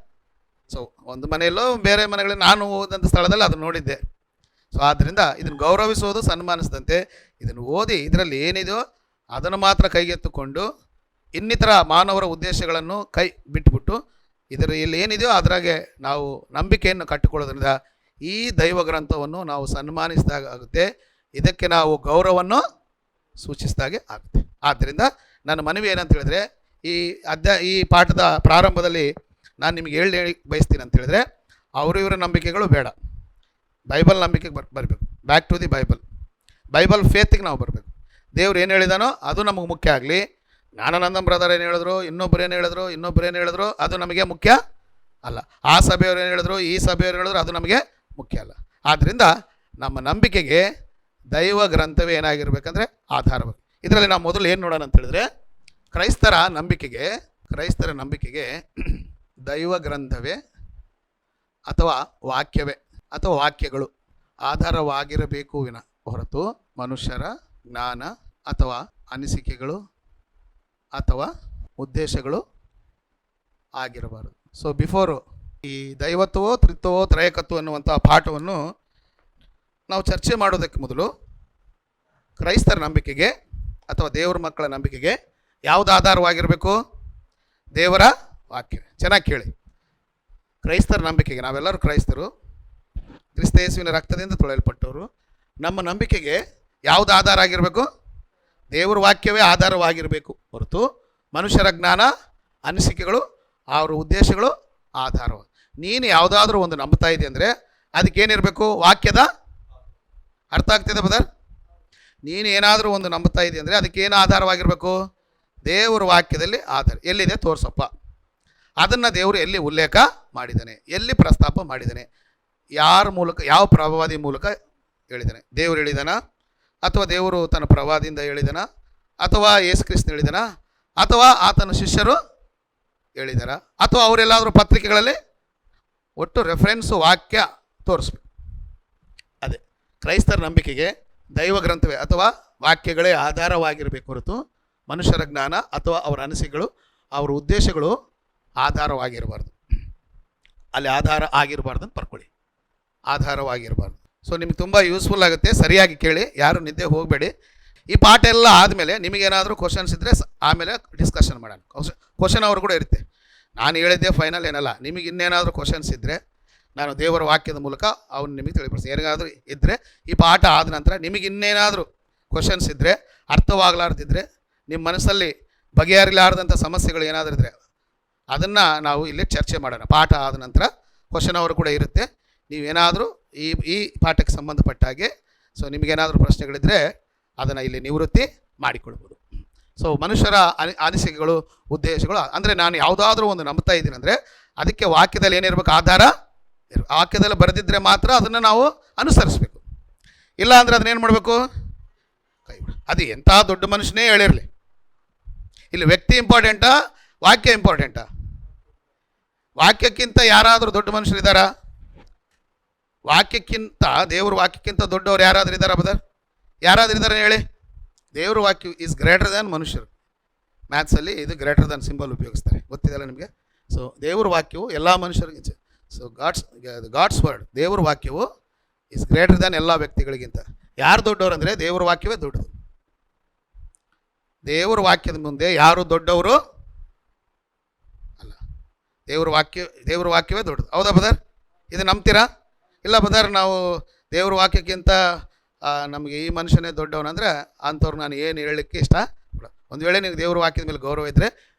ಸೊ ಒಂದು ಮನೆಯಲ್ಲೋ ಬೇರೆ ಮನೆಗಳಲ್ಲಿ ನಾನು ಹೋದಂಥ ಸ್ಥಳದಲ್ಲಿ ಅದನ್ನು ನೋಡಿದ್ದೆ. ಸೊ ಆದ್ದರಿಂದ ಇದನ್ನು ಗೌರವಿಸೋದು, ಸನ್ಮಾನಿಸಿದಂತೆ ಇದನ್ನು ಓದಿ ಇದರಲ್ಲಿ ಏನಿದೆಯೋ ಅದನ್ನು ಮಾತ್ರ ಕೈಗೆತ್ತಿಕೊಂಡು ಇನ್ನಿತರ ಮಾನವರ ಉದ್ದೇಶಗಳನ್ನು ಕೈ ಬಿಟ್ಟುಬಿಟ್ಟು ಇಲ್ಲಿ ಏನಿದೆಯೋ ಅದರಾಗೆ ನಾವು ನಂಬಿಕೆಯನ್ನು ಕಟ್ಟಿಕೊಳ್ಳೋದ್ರಿಂದ ಈ ದೈವ ಗ್ರಂಥವನ್ನು ನಾವು ಸನ್ಮಾನಿಸಿದಾಗ ಆಗುತ್ತೆ, ಇದಕ್ಕೆ ನಾವು ಗೌರವವನ್ನು ಸೂಚಿಸಿದಾಗೆ ಆಗುತ್ತೆ. ಆದ್ದರಿಂದ ನನ್ನ ಮನವಿ ಏನಂತ ಹೇಳಿದ್ರೆ, ಈ ಪಾಠದ ಪ್ರಾರಂಭದಲ್ಲಿ ನಾನು ನಿಮಗೆ ಹೇಳಿ ಬಯಸ್ತೀನಿ ಅಂತ ಹೇಳಿದ್ರೆ, ಇವರ ನಂಬಿಕೆಗಳು ಬೇಡ, ಬೈಬಲ್ ನಂಬಿಕೆಗೆ ಬರಬೇಕು. ಬ್ಯಾಕ್ ಟು ದಿ ಬೈಬಲ್ ಫೇತಿಗೆ ನಾವು ಬರಬೇಕು. ದೇವ್ರು ಏನು ಹೇಳಿದಾನೋ ಅದು ನಮಗೆ ಮುಖ್ಯ ಆಗಲಿ. ಜ್ಞಾನಾನಂದಂ ಬ್ರದರ್ ಏನು ಹೇಳಿದ್ರು, ಇನ್ನೊಬ್ಬರು ಏನು ಹೇಳಿದ್ರು ಅದು ನಮಗೆ ಮುಖ್ಯ ಅಲ್ಲ. ಆ ಸಭೆಯವರು ಏನು ಹೇಳಿದ್ರು, ಈ ಸಭೆಯವರು ಹೇಳಿದ್ರು ಅದು ನಮಗೆ ಮುಖ್ಯ ಅಲ್ಲ. ಆದ್ದರಿಂದ ನಮ್ಮ ನಂಬಿಕೆಗೆ ದೈವ ಗ್ರಂಥವೇ ಏನಾಗಿರ್ಬೇಕಂದ್ರೆ ಆಧಾರವಾಗಿ. ಇದರಲ್ಲಿ ನಾವು ಮೊದಲು ಏನು ನೋಡೋಣ ಅಂತ ಹೇಳಿದ್ರೆ, ಕ್ರೈಸ್ತರ ನಂಬಿಕೆಗೆ ದೈವ ಗ್ರಂಥವೇ ಅಥವಾ ವಾಕ್ಯವೇ ಅಥವಾ ವಾಕ್ಯಗಳು ಆಧಾರವಾಗಿರಬೇಕು ಹೊರತು ಮನುಷ್ಯರ ಜ್ಞಾನ ಅಥವಾ ಅನಿಸಿಕೆಗಳು ಅಥವಾ ಉದ್ದೇಶಗಳು ಆಗಿರಬಾರದು. ಸೊ ಬಿಫೋರು ಈ ದೈವತ್ವವೋ ತ್ರಿತ್ವವೋ ತ್ರಯಕತ್ವ ಅನ್ನುವಂಥ ಪಾಠವನ್ನು ನಾವು ಚರ್ಚೆ ಮಾಡೋದಕ್ಕೆ ಮೊದಲು ಕ್ರೈಸ್ತರ ನಂಬಿಕೆಗೆ ಅಥವಾ ದೇವರ ಮಕ್ಕಳ ನಂಬಿಕೆಗೆ ಯಾವುದು ಆಧಾರವಾಗಿರಬೇಕು? ದೇವರ ವಾಕ್ಯ. ಚೆನ್ನಾಗಿ ಕೇಳಿ, ಕ್ರೈಸ್ತರ ನಂಬಿಕೆಗೆ, ನಾವೆಲ್ಲರೂ ಕ್ರೈಸ್ತರು, ಕ್ರಿಸ್ತ ಯೇಸುವಿನ ರಕ್ತದಿಂದ ತೊಳೆಯಲ್ಪಟ್ಟವರು, ನಮ್ಮ ನಂಬಿಕೆಗೆ ಯಾವುದು ಆಧಾರ ಆಗಿರಬೇಕು? ದೇವರ ವಾಕ್ಯವೇ ಆಧಾರವಾಗಿರಬೇಕು ಹೊರತು ಮನುಷ್ಯರ ಜ್ಞಾನ, ಅನಿಸಿಕೆಗಳು, ಅವರ ಉದ್ದೇಶಗಳು ಆಧಾರವಾಗಿ. ನೀನು ಯಾವುದಾದ್ರೂ ಒಂದು ನಂಬ್ತಾ ಇದೆ ಅಂದರೆ ಅದಕ್ಕೇನಿರಬೇಕು? ವಾಕ್ಯದ ಅರ್ಥ ಆಗ್ತಿದೆ ಬದರ್? ನೀನು ಏನಾದರೂ ಒಂದು ನಂಬ್ತಾ ಇದೆ ಅಂದರೆ ಅದಕ್ಕೇನು ಆಧಾರವಾಗಿರಬೇಕು? ದೇವರ ವಾಕ್ಯದಲ್ಲಿ ಆಧಾರ. ಎಲ್ಲಿದೆ ತೋರ್ಸಪ್ಪ, ಅದನ್ನು ದೇವರು ಎಲ್ಲಿ ಉಲ್ಲೇಖ ಮಾಡಿದ್ದಾನೆ, ಎಲ್ಲಿ ಪ್ರಸ್ತಾಪ ಮಾಡಿದ್ದಾನೆ, ಯಾರ ಮೂಲಕ, ಯಾವ ಪ್ರವಾದಿ ಮೂಲಕ ಹೇಳಿದ್ದಾನೆ? ದೇವರು ಹೇಳಿದಾನ, ಅಥವಾ ದೇವರು ತನ್ನ ಪ್ರವಾದಿಯಿಂದ ಹೇಳಿದಾನ, ಅಥವಾ ಯೇಸು ಕ್ರಿಸ್ತನು ಹೇಳಿದಾನ, ಅಥವಾ ಆತನ ಶಿಷ್ಯರು ಹೇಳಿದಾರ, ಅಥವಾ ಅವರೆಲ್ಲಾದರೂ ಪತ್ರಿಕೆಗಳಲ್ಲಿ ಒಟ್ಟು ರೆಫರೆನ್ಸು ವಾಕ್ಯ ತೋರಿಸ್ಬೇಕು. ಅದೇ ಕ್ರೈಸ್ತರ ನಂಬಿಕೆಗೆ ದೈವ ಗ್ರಂಥವೇ ಅಥವಾ ವಾಕ್ಯಗಳೇ ಆಧಾರವಾಗಿರಬೇಕು ಹೊರತು ಮನುಷ್ಯರ ಜ್ಞಾನ ಅಥವಾ ಅವರ ಅನಿಸಿಕೆಗಳು, ಅವರ ಉದ್ದೇಶಗಳು ಆಧಾರವಾಗಿರಬಾರ್ದು. ಅಲ್ಲಿ ಆಧಾರ ಆಗಿರಬಾರ್ದು ಅಂತ ಬರ್ಕೊಳ್ಳಿ, ಆಧಾರವಾಗಿರಬಾರ್ದು. ಸೊ ನಿಮ್ಗೆ ತುಂಬ ಯೂಸ್ಫುಲ್ ಆಗುತ್ತೆ. ಸರಿಯಾಗಿ ಕೇಳಿ, ಯಾರು ನಿದ್ದೆ ಹೋಗಬೇಡಿ. ಈ ಪಾಠ ಎಲ್ಲ ಆದಮೇಲೆ ನಿಮಗೇನಾದರೂ ಕ್ವಶನ್ಸ್ ಇದ್ದರೆ ಆಮೇಲೆ ಡಿಸ್ಕಷನ್ ಮಾಡೋಣ. ಕ್ವಶನ್ ಅವರು ಕೂಡ ಇರುತ್ತೆ. ನಾನು ಹೇಳಿದ್ದೆ ಫೈನಲ್ ಏನಲ್ಲ. ನಿಮಗೆ ಇನ್ನೇನಾದರೂ ಕ್ವಶನ್ಸ್ ಇದ್ದರೆ ನಾನು ದೇವರ ವಾಕ್ಯದ ಮೂಲಕ ಅವ್ನು ನಿಮಗೆ ತಿಳಿಪಡಿಸ್ತೀನಿ. ಏನಾದರೂ ಇದ್ದರೆ ಈ ಪಾಠ ಆದ ನಂತರ ನಿಮಗೆ ಇನ್ನೇನಾದರೂ ಕ್ವಶನ್ಸ್ ಇದ್ದರೆ, ಅರ್ಥವಾಗಲಾರ್ದಿದ್ರೆ, ನಿಮ್ಮ ಮನಸ್ಸಲ್ಲಿ ಬಗೆಹರಿಲಾರ್ದಂಥ ಸಮಸ್ಯೆಗಳು ಏನಾದರೂ ಇದ್ದರೆ ಅದನ್ನು ನಾವು ಇಲ್ಲಿ ಚರ್ಚೆ ಮಾಡೋಣ. ಪಾಠ ಆದ ನಂತರ ಕ್ವಶನ್ ಅವರು ಕೂಡ ಇರುತ್ತೆ. ನೀವೇನಾದರೂ ಈ ಪಾಠಕ್ಕೆ ಸಂಬಂಧಪಟ್ಟ ಹಾಗೆ ನಿಮಗೇನಾದರೂ ಪ್ರಶ್ನೆಗಳಿದ್ದರೆ ಅದನ್ನು ಇಲ್ಲಿ ನಿವೃತ್ತಿ ಮಾಡಿಕೊಳ್ಬೋದು. ಸೊ ಮನುಷ್ಯರ ಅನಿಸಿಕೆಗಳು, ಉದ್ದೇಶಗಳು, ಅಂದರೆ ನಾನು ಯಾವುದಾದ್ರೂ ಒಂದು ನಂಬ್ತಾ ಇದ್ದೀನಿ ಅಂದರೆ ಅದಕ್ಕೆ ವಾಕ್ಯದಲ್ಲಿ ಏನಿರಬೇಕು? ಆಧಾರ. ವಾಕ್ಯದಲ್ಲಿ ಬರೆದಿದ್ದರೆ ಮಾತ್ರ ಅದನ್ನು ನಾವು ಅನುಸರಿಸಬೇಕು. ಇಲ್ಲ ಅಂದರೆ ಅದನ್ನೇನು ಮಾಡಬೇಕು? ಕೈ ಬಿಡು. ಅದು ಎಂಥ ದೊಡ್ಡ ಮನುಷ್ಯನೇ ಹೇಳಿರಲಿ, ಇಲ್ಲಿ ವ್ಯಕ್ತಿ ಇಂಪಾರ್ಟೆಂಟಾ, ವಾಕ್ಯ ಇಂಪಾರ್ಟೆಂಟಾ? ವಾಕ್ಯಕ್ಕಿಂತ ಯಾರಾದರೂ ದೊಡ್ಡ ಮನುಷ್ಯರಿದ್ದಾರಾ? ವಾಕ್ಯಕ್ಕಿಂತ, ದೇವ್ರ ವಾಕ್ಯಕ್ಕಿಂತ ದೊಡ್ಡವ್ರು ಯಾರಾದರೂ ಇದ್ದಾರಾ ಬ್ರದರ್? ಯಾರಾದರೂ ಇದ್ದಾರೆ ಹೇಳಿ? ದೇವ್ರ ವಾಕ್ಯ ಈಸ್ ಗ್ರೇಟರ್ ದ್ಯಾನ್ ಮನುಷ್ಯರು. ಮ್ಯಾಥ್ಸಲ್ಲಿ ಇದು ಗ್ರೇಟರ್ ದ್ಯಾನ್ ಸಿಂಬಲ್ ಉಪಯೋಗಿಸ್ತಾರೆ, ಗೊತ್ತಿದೆಯಲ್ಲ ನಿಮಗೆ? ಸೊ ದೇವ್ರ ವಾಕ್ಯವು ಎಲ್ಲ ಮನುಷ್ಯರಿಗಿಂತ, ಸೊ ಗಾಡ್ಸ್ ವರ್ಡ್, ದೇವ್ರ ವಾಕ್ಯವು ಈಸ್ ಗ್ರೇಟರ್ ದ್ಯಾನ್ ಎಲ್ಲ ವ್ಯಕ್ತಿಗಳಿಗಿಂತ. ಯಾರು ದೊಡ್ಡವರು ಅಂದರೆ ದೇವ್ರ ವಾಕ್ಯವೇ ದೊಡ್ಡದು. ದೇವ್ರ ವಾಕ್ಯದ ಮುಂದೆ ಯಾರು ದೊಡ್ಡವರು ಅಲ್ಲ. ದೇವ್ರ ವಾಕ್ಯವೇ ದೊಡ್ಡದು. ಹೌದಾ ಬದರ್? ಇದು ನಂಬ್ತೀರಾ? ಇಲ್ಲ ಬದರ್, ನಾವು ದೇವ್ರ ವಾಕ್ಯಕ್ಕಿಂತ ನಮಗೆ ಈ ಮನುಷ್ಯನೇ ದೊಡ್ಡವನಂದರೆ ಅಂಥವ್ರು ನಾನು ಏನು ಹೇಳಲಿಕ್ಕೆ ಇಷ್ಟ. ಒಂದು ವೇಳೆ ನಿಮಗೆ ದೇವ್ರ ವಾಕ್ಯದ ಮೇಲೆ ಗೌರವ ಇದ್ದರೆ,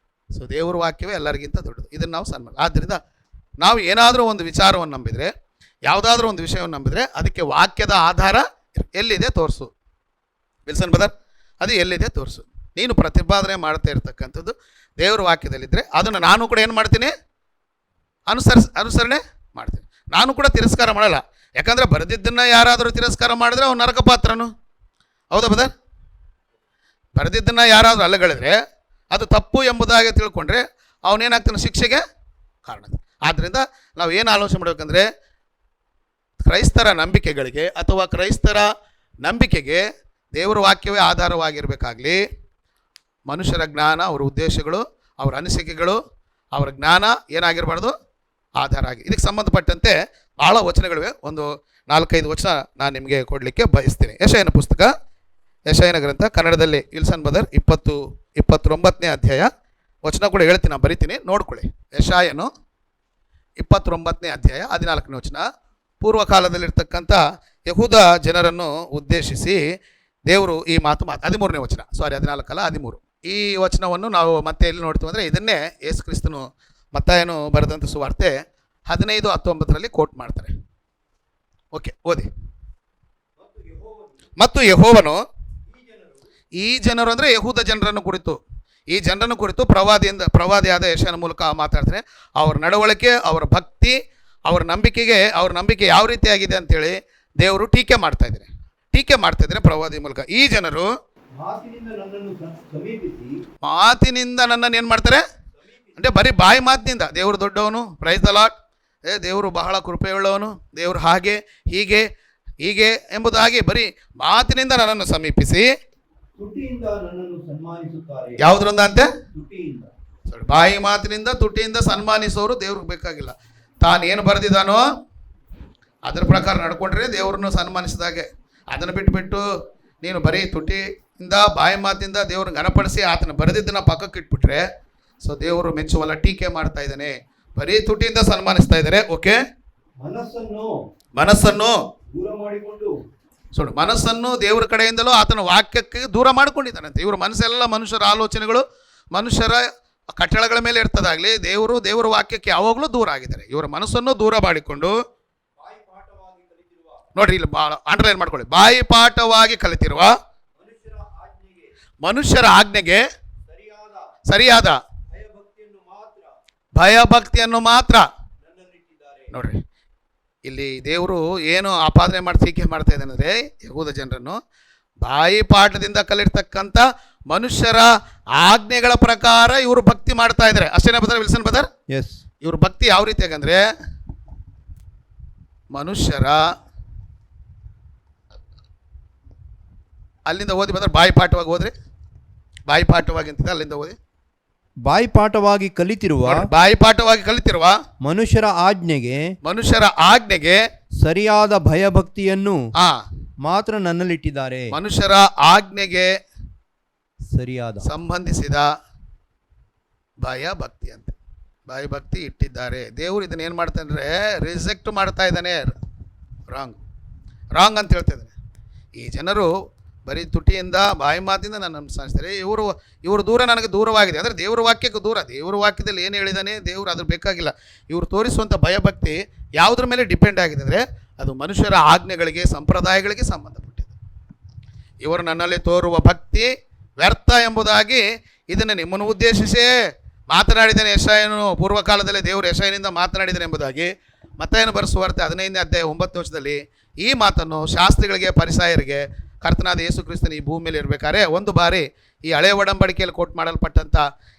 ಸೊ ದೇವ್ರ ವಾಕ್ಯವೇ ಎಲ್ಲರಿಗಿಂತ ದೊಡ್ಡದು. ಇದನ್ನು ನಾವು ಸನ್ಮಾನ. ಆದ್ದರಿಂದ ನಾವು ಏನಾದರೂ ಒಂದು ವಿಚಾರವನ್ನು ನಂಬಿದರೆ, ಯಾವುದಾದ್ರೂ ಒಂದು ವಿಷಯವನ್ನು ನಂಬಿದರೆ, ಅದಕ್ಕೆ ವಾಕ್ಯದ ಆಧಾರ ಎಲ್ಲಿದೆ ತೋರಿಸು. ವಿಲ್ಸನ್ ಬದರ್, ಅದು ಎಲ್ಲಿದೆ ತೋರಿಸು. ನೀನು ಪ್ರತಿಪಾದನೆ ಮಾಡ್ತಾ ಇರ್ತಕ್ಕಂಥದ್ದು ದೇವ್ರ ವಾಕ್ಯದಲ್ಲಿದ್ದರೆ ಅದನ್ನು ನಾನು ಕೂಡ ಏನು ಮಾಡ್ತೀನಿ? ಅನುಸರಣೆ ಮಾಡ್ತೀನಿ. ನಾನು ಕೂಡ ತಿರಸ್ಕಾರ ಮಾಡಲ್ಲ. ಯಾಕಂದರೆ ಬರೆದಿದ್ದನ್ನು ಯಾರಾದರೂ ತಿರಸ್ಕಾರ ಮಾಡಿದ್ರೆ ಅವ್ನು ನರಕ ಪಾತ್ರನು. ಹೌದಾ ಬದರ್? ಬರೆದಿದ್ದನ್ನು ಯಾರಾದರೂ ಅಲ್ಲಗಳಿದ್ರೆ ಅದು ತಪ್ಪು ಎಂಬುದಾಗಿ ತಿಳ್ಕೊಂಡ್ರೆ ಅವನೇನಾಗ್ತಾನೆ? ಶಿಕ್ಷೆಗೆ ಕಾರಣ. ಆದ್ದರಿಂದ ನಾವು ಏನು ಆಲೋಚನೆ ಮಾಡಬೇಕಂದ್ರೆ, ಕ್ರೈಸ್ತರ ನಂಬಿಕೆಗಳಿಗೆ ಅಥವಾ ಕ್ರೈಸ್ತರ ನಂಬಿಕೆಗೆ ದೇವರ ವಾಕ್ಯವೇ ಆಧಾರವಾಗಿರಬೇಕಾಗಲಿ. ಮನುಷ್ಯರ ಜ್ಞಾನ, ಅವರ ಉದ್ದೇಶಗಳು, ಅವರ ಅನಿಸಿಕೆಗಳು, ಅವರ ಜ್ಞಾನ ಏನಾಗಿರಬಾರ್ದು? ಆಧಾರ ಆಗಿ. ಇದಕ್ಕೆ ಸಂಬಂಧಪಟ್ಟಂತೆ ಭಾಳ ವಚನಗಳಿವೆ. ಒಂದು 4-5 ವಚನ ನಾನು ನಿಮಗೆ ಕೊಡಲಿಕ್ಕೆ ಬಯಸ್ತೀನಿ. ಯೆಶಾಯನ ಪುಸ್ತಕ, ಯೆಶಾಯನ ಗ್ರಂಥ, ಕನ್ನಡದಲ್ಲಿ ವಿಲ್ಸನ್ ಬದರ್ 29ನೇ ಅಧ್ಯಾಯ ವಚನ ಕೂಡ ಹೇಳ್ತೀನಿ, ನಾನು ಬರಿತೀನಿ, ನೋಡ್ಕೊಳ್ಳಿ. ಯೆಶಾಯನು 29ನೇ ಅಧ್ಯಾಯ 14ನೇ ವಚನ. ಪೂರ್ವಕಾಲದಲ್ಲಿರ್ತಕ್ಕಂಥ ಯಹೂದ ಜನರನ್ನು ಉದ್ದೇಶಿಸಿ ದೇವರು ಈ ಮಾತು 13ನೇ ವಚನ, 14 ಅಲ್ಲ 13. ಈ ವಚನವನ್ನು ನಾವು ಮತ್ತೆ ಎಲ್ಲಿ ನೋಡ್ತೀವಿ ಅಂದರೆ, ಇದನ್ನೇ ಯೇಸು ಕ್ರಿಸ್ತನು ಮತ್ತಾಯನು ಬರೆದಂಥ ಸುವಾರ್ತೆ 15:19 ಕೋಟ್ ಮಾಡ್ತಾರೆ. ಓಕೆ, ಓದಿ. ಮತ್ತು ಯೆಹೋವನು ಈ ಜನರು ಅಂದರೆ ಯಹೂದ ಜನರನ್ನು ಕುರಿತು, ಈ ಜನರನ್ನು ಕುರಿತು ಪ್ರವಾದಿಯಾದ ಯೆಶಾಯನ ಮೂಲಕ ಮಾತಾಡ್ತಾನೆ. ಅವರ ನಡವಳಿಕೆ, ಅವರ ಭಕ್ತಿ, ಅವ್ರ ನಂಬಿಕೆ ಯಾವ ರೀತಿಯಾಗಿದೆ ಅಂತೇಳಿ ದೇವರು ಟೀಕೆ ಮಾಡ್ತಾ ಇದ್ದಾರೆ ಪ್ರವಾದಿ ಮೂಲಕ. ಈ ಜನರು ಮಾತಿನಿಂದ ನನ್ನನ್ನು ಏನು ಮಾಡ್ತಾರೆ ಅಂದರೆ, ಬರೀ ಬಾಯಿ ಮಾತಿನಿಂದ ದೇವರು ದೊಡ್ಡವನು, ಪ್ರೈಸ್ ದ ಲಾರ್ಡ್, ದೇವರು ಬಹಳ ಕೃಪೆಯುಳ್ಳವನು, ದೇವರು ಹಾಗೆ ಹೀಗೆ ಎಂಬುದಾಗಿ ಬರೀ ಮಾತಿನಿಂದ ನನ್ನನ್ನು ಸಮೀಪಿಸಿ ಯಾವುದರಿಂದ ಅಂತೆ? ಬಾಯಿ ಮಾತಿನಿಂದ, ತುಟಿಯಿಂದ ಸನ್ಮಾನಿಸೋರು ದೇವ್ರಿಗೆ ಬೇಕಾಗಿಲ್ಲ. ತಾನೇನು ಬರೆದಿದ್ದಾನೋ ಅದರ ಪ್ರಕಾರ ನಡ್ಕೊಂಡ್ರೆ ದೇವ್ರನ್ನು ಸನ್ಮಾನಿಸಿದಾಗೆ. ಅದನ್ನು ಬಿಟ್ಟು ನೀನು ಬರೀ ತುಟಿಯಿಂದ, ಬಾಯಿ ಮಾತಿಂದ ದೇವ್ರನ್ನ ಘನಪಡಿಸಿ ಆತನ ಬರೆದಿದ್ದನ್ನು ಪಕ್ಕಕ್ಕೆ ಇಟ್ಬಿಟ್ರೆ, ಸೊ ದೇವರು ಮೆಚ್ಚುವಲ್ಲ, ಟೀಕೆ ಮಾಡ್ತಾ ಇದ್ದಾನೆ. ಬರೀ ತುಟಿಯಿಂದ ಸನ್ಮಾನಿಸ್ತಾ ಇದ್ದಾರೆ. ಓಕೆ, ಮನಸ್ಸನ್ನು ಸುಡು, ಮನಸ್ಸನ್ನು ದೇವರ ಕಡೆಯಿಂದಲೂ ಆತನ ವಾಕ್ಯಕ್ಕೆ ದೂರ ಮಾಡ್ಕೊಂಡಿದ್ದಾನಂತೆ. ಇವ್ರ ಮನಸ್ಸೆಲ್ಲ ಮನುಷ್ಯರ ಆಲೋಚನೆಗಳು, ಮನುಷ್ಯರ ಕಟ್ಟಳೆಗಳ ಮೇಲೆ ಇರ್ತದಾಗಲಿ, ದೇವರ ವಾಕ್ಯಕ್ಕೆ ಯಾವಾಗಲೂ ದೂರ ಆಗಿದ್ದಾರೆ. ಇವರ ಮನಸ್ಸನ್ನು ದೂರ ಮಾಡಿಕೊಂಡು, ನೋಡ್ರಿ ಇಲ್ಲಿ ಅಂಡರ್ಲೈನ್ ಮಾಡ್ಕೊಳ್ಳಿ, ಬಾಯಿ ಪಾಠವಾಗಿ ಕಲಿತಿರುವ ಮನುಷ್ಯರ ಆಜ್ಞೆಗೆ ಸರಿಯಾದ ಭಯಭಕ್ತಿಯನ್ನು ಮಾತ್ರ. ನೋಡ್ರಿ ಇಲ್ಲಿ ದೇವರು ಏನು ಆಪಾದನೆ ಮಾಡಿ ಟೀಕೆ ಮಾಡ್ತಾ ಇದ್ದಾನೆ ಅಂದರೆ, ಯಹೂದ ಜನರನ್ನು ಬಾಯಿ ಪಾಠದಿಂದ ಕಲಿರ್ತಕ್ಕಂಥ ಮನುಷ್ಯರ ಆಜ್ಞೆಗಳ ಪ್ರಕಾರ ಇವರು ಭಕ್ತಿ ಮಾಡ್ತಾ ಇದ್ದಾರೆ. ಅಷ್ಟೇನಾ ಬದರ್, ವಿಲ್ಸನ್ ಬದರ್? ಎಸ್. ಇವ್ರ ಭಕ್ತಿ ಯಾವ ರೀತಿಯಾಗಂದ್ರೆ, ಮನುಷ್ಯರ ಅಲ್ಲಿಂದ ಓದಿ ಬದರ್, ಬಾಯಿ ಪಾಠವಾಗಿ ಹೋದ್ರಿ, ಬಾಯಿ ಪಾಠವಾಗಿ ಅಂತಿದೆ, ಅಲ್ಲಿಂದ ಓದಿ. ಬಾಯಿ ಪಾಠವಾಗಿ ಕಲಿತಿರುವ ಮನುಷ್ಯರ ಆಜ್ಞೆಗೆ ಸರಿಯಾದ ಭಯಭಕ್ತಿಯನ್ನು ಮಾತ್ರ ನನ್ನಲ್ಲಿಟ್ಟಿದ್ದಾರೆ. ಮನುಷ್ಯರ ಆಜ್ಞೆಗೆ ಸರಿಯಾದ ಸಂಬಂಧಿಸಿದ ಭಯಭಕ್ತಿ ಅಂತ, ಭಯಭಕ್ತಿ ಇಟ್ಟಿದ್ದಾರೆ. ದೇವರು ಇದನ್ನ ಏನು ಮಾಡ್ತಾನೆ ಅಂದರೆ, ರಿಜೆಕ್ಟ್ ಮಾಡ್ತಾ ಇದ್ದಾನೆ. ರಾಂಗ್ ಅಂತ ಹೇಳ್ತಾ ಇದ್ದಾನೆ. ಈ ಜನರು ಬರೀ ತುಟಿಯಿಂದ, ಬಾಯಿ ಮಾತಿಂದ ನಾನು ಅನುಸರಿಸ್ತಾರೆ. ಇವರು ದೂರ ನನಗೆ ದೂರವಾಗಿದೆ ಅಂದರೆ ದೇವ್ರ ವಾಕ್ಯಕ್ಕೆ ದೂರ. ದೇವ್ರ ವಾಕ್ಯದಲ್ಲಿ ಏನು ಹೇಳಿದಾನೆ ದೇವರು ಅದ್ರ ಬೇಕಾಗಿಲ್ಲ. ಇವರು ತೋರಿಸುವಂಥ ಭಯಭಕ್ತಿ ಯಾವುದ್ರ ಮೇಲೆ ಡಿಪೆಂಡ್ ಆಗಿದೆ ಅಂದರೆ, ಅದು ಮನುಷ್ಯರ ಆಜ್ಞೆಗಳಿಗೆ, ಸಂಪ್ರದಾಯಗಳಿಗೆ ಸಂಬಂಧಪಟ್ಟಿದೆ. ಇವರು ನನ್ನಲ್ಲಿ ತೋರುವ ಭಕ್ತಿ ವ್ಯರ್ಥ ಎಂಬುದಾಗಿ ಇದನ್ನು ನಿಮ್ಮನ್ನು ಉದ್ದೇಶಿಸೇ ಮಾತನಾಡಿದ್ದಾನೆ ಯೆಶಾಯನು. ಪೂರ್ವಕಾಲದಲ್ಲಿ ದೇವರು ಯೆಶಾಯನಿಂದ ಮಾತನಾಡಿದ್ದಾನೆ ಎಂಬುದಾಗಿ ಮತ್ತಾಯನು ಬರೆಸುವಾರ್ತೆ 15ನೇ ಅಧ್ಯಾಯ 9ನೇ ವಚನದಲ್ಲಿ ಈ ಮಾತನ್ನು ಶಾಸ್ತ್ರಿಗಳಿಗೆ, ಫರಿಸಾಯರಿಗೆ, ಕರ್ತನಾದ ಯೇಸು ಕ್ರಿಸ್ತನ ಈ ಭೂಮಿಯಲ್ಲಿ ಇರಬೇಕಾದ್ರೆ ಒಂದು ಬಾರಿ ಈ ಹಳೆ ಒಡಂಬಡಿಕೆಯಲ್ಲಿ ಕೋಟ್ ಮಾಡಲ್ಪಟ್ಟಂಥ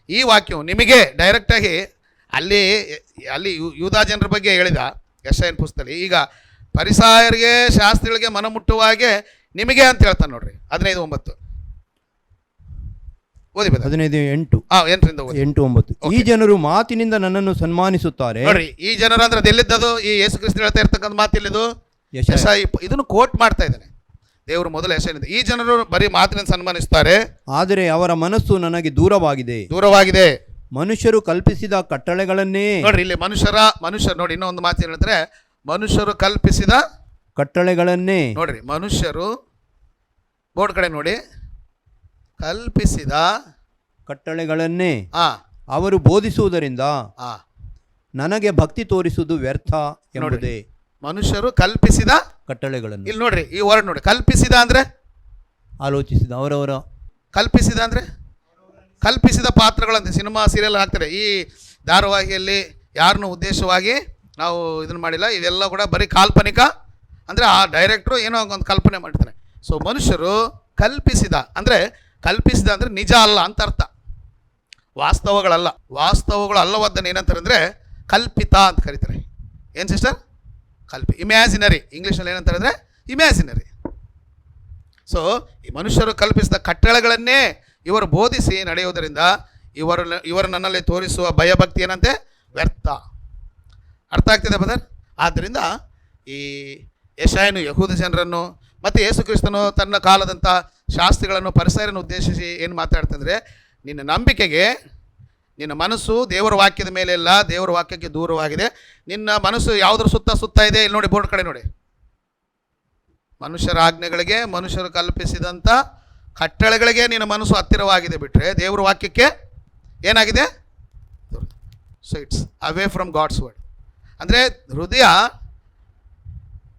ಈ ವಾಕ್ಯವು ನಿಮಗೆ ಡೈರೆಕ್ಟಾಗಿ ಅಲ್ಲಿ ಯೂದಾ ಜನರ ಬಗ್ಗೆ ಹೇಳಿದ ಯೆಶಾಯನ ಪುಸ್ತಕದಲ್ಲಿ. ಈಗ ಫರಿಸಾಯರಿಗೆ ಶಾಸ್ತ್ರಿಗಳಿಗೆ ಮನಮುಟ್ಟುವಾಗೆ ನಿಮಗೆ ಅಂತ ಹೇಳ್ತಾನೆ ನೋಡ್ರಿ. 15:9 ಓದಿ ಬದ 15:8 8ರಿಂದ 8-9. ಈ ಜನರು ಮಾತಿನಿಂದ ನನ್ನನ್ನು ಸನ್ಮಾನಿಸುತ್ತಾರೆ. ನೋಡ್ರಿ, ಈ ಜನರು ಅಂದ್ರೆ ಅದು ಎಲ್ಲಿದ್ದದು? ಈ ಯೇಸು ಕ್ರಿಸ್ತ ಹೇಳ್ತಾ ಇರ್ತಕ್ಕಂಥ ಮಾತಿಲ್ಲಿದು ಯೆಶಾಯ ಇದನ್ನು ಕೋಟ್ ಮಾಡ್ತಾ ಇದ್ದಾನೆ ದೇವರು ಮೊದಲು ಯೆಶಾಯನಿಂದ. ಈ ಜನರು ಬರೀ ಮಾತಿನಿಂದ ಸನ್ಮಾನಿಸ್ತಾರೆ, ಆದರೆ ಅವರ ಮನಸ್ಸು ನನಗೆ ದೂರವಾಗಿದೆ. ಮನುಷ್ಯರು ಕಲ್ಪಿಸಿದ ಕಟ್ಟಳೆಗಳನ್ನೇ. ನೋಡ್ರಿ, ಇಲ್ಲಿ ಮನುಷ್ಯರು ನೋಡಿ, ಇನ್ನೊಂದು ಮಾತು ಹೇಳಿದ್ರೆ ಮನುಷ್ಯರು ಕಲ್ಪಿಸಿದ ಕಟ್ಟಳೆಗಳನ್ನೇ. ನೋಡ್ರಿ, ಮನುಷ್ಯರು ಬೋರ್ಡ್ ಕಡೆ ನೋಡಿ, ಕಲ್ಪಿಸಿದ ಕಟ್ಟಳೆಗಳನ್ನೇ ಅವರು ಬೋಧಿಸುವುದರಿಂದ ನನಗೆ ಭಕ್ತಿ ತೋರಿಸುವುದು ವ್ಯರ್ಥ ಎಂಬುದೇ. ಮನುಷ್ಯರು ಕಲ್ಪಿಸಿದ ಕಟ್ಟಳೆಗಳನ್ನು. ಇಲ್ಲಿ ನೋಡ್ರಿ, ಈ ವರ್ಡ್ ನೋಡಿ, ಕಲ್ಪಿಸಿದ ಅಂದ್ರೆ ಆಲೋಚಿಸಿದ, ಅವರವರ ಕಲ್ಪಿಸಿದ ಅಂದ್ರೆ ಕಲ್ಪಿಸಿದ ಪಾತ್ರಗಳಂತೆ ಸಿನಿಮಾ ಸೀರಿಯಲ್ ಹಾಕ್ತಾರೆ. ಈ ಧಾರಾವಾಹಿಯಲ್ಲಿ ಯಾರನ್ನೂ ಉದ್ದೇಶವಾಗಿ ನಾವು ಇದನ್ನು ಮಾಡಿಲ್ಲ, ಇದೆಲ್ಲ ಕೂಡ ಬರೀ ಕಾಲ್ಪನಿಕ. ಅಂದರೆ ಆ ಡೈರೆಕ್ಟ್ರು ಏನೋ ಒಂದು ಕಲ್ಪನೆ ಮಾಡ್ತಾನೆ. ಸೊ ಮನುಷ್ಯರು ಕಲ್ಪಿಸಿದ ಅಂದರೆ ನಿಜ ಅಲ್ಲ ಅಂತ ಅರ್ಥ, ವಾಸ್ತವಗಳು ಅಲ್ಲವದ್ದನ್ನು ಏನಂತಾರೆ ಅಂದರೆ ಕಲ್ಪಿತ ಅಂತ ಕರೀತಾರೆ. ಏನು ಸಿಸ್ಟರ್? ಇಮ್ಯಾಜಿನರಿ. ಇಂಗ್ಲೀಷಲ್ಲಿ ಏನಂತಾರೆ ಅಂದರೆ ಇಮ್ಯಾಜಿನರಿ. ಸೊ ಈ ಮನುಷ್ಯರು ಕಲ್ಪಿಸಿದ ಕಟ್ಟಳೆಗಳನ್ನೇ ಇವರು ಬೋಧಿಸಿ ನಡೆಯುವುದರಿಂದ ಇವರು ನನ್ನಲ್ಲಿ ತೋರಿಸುವ ಭಯಭಕ್ತಿ ಏನಂತೆ? ವ್ಯರ್ಥ. ಅರ್ಥ ಆಗ್ತಿದೆ ಬದರ್? ಆದ್ದರಿಂದ ಈ ಯೆಶಾಯನು ಯಹೂದ ಜನರನ್ನು ಮತ್ತು ಯೇಸು ಕ್ರಿಸ್ತನು ತನ್ನ ಕಾಲದಂಥ ಶಾಸ್ತ್ರಿಗಳನ್ನು ಫರಿಸಾಯರನ್ನು ಉದ್ದೇಶಿಸಿ ಏನು ಮಾತಾಡ್ತಂದರೆ, ನಿನ್ನ ನಂಬಿಕೆಗೆ ನಿನ್ನ ಮನಸ್ಸು ದೇವರ ವಾಕ್ಯದ ಮೇಲೆ ಇಲ್ಲ, ದೇವರ ವಾಕ್ಯಕ್ಕೆ ದೂರವಾಗಿದೆ. ನಿನ್ನ ಮನಸ್ಸು ಯಾವುದ್ರ ಸುತ್ತ ಇದೆ? ಇಲ್ಲಿ ನೋಡಿ, ಬೋರ್ಡ್ ಕಡೆ ನೋಡಿ, ಮನುಷ್ಯರ ಆಜ್ಞೆಗಳಿಗೆ, ಮನುಷ್ಯರು ಕಲ್ಪಿಸಿದಂಥ ಕಟ್ಟಳೆಗಳಿಗೆ ನಿನ್ನ ಮನಸ್ಸು ಹತ್ತಿರವಾಗಿದೆ ಬಿಟ್ಟರೆ ದೇವರ ವಾಕ್ಯಕ್ಕೆ ಏನಾಗಿದೆ? So it's away from God's word. ಅಂದರೆ ಹೃದಯ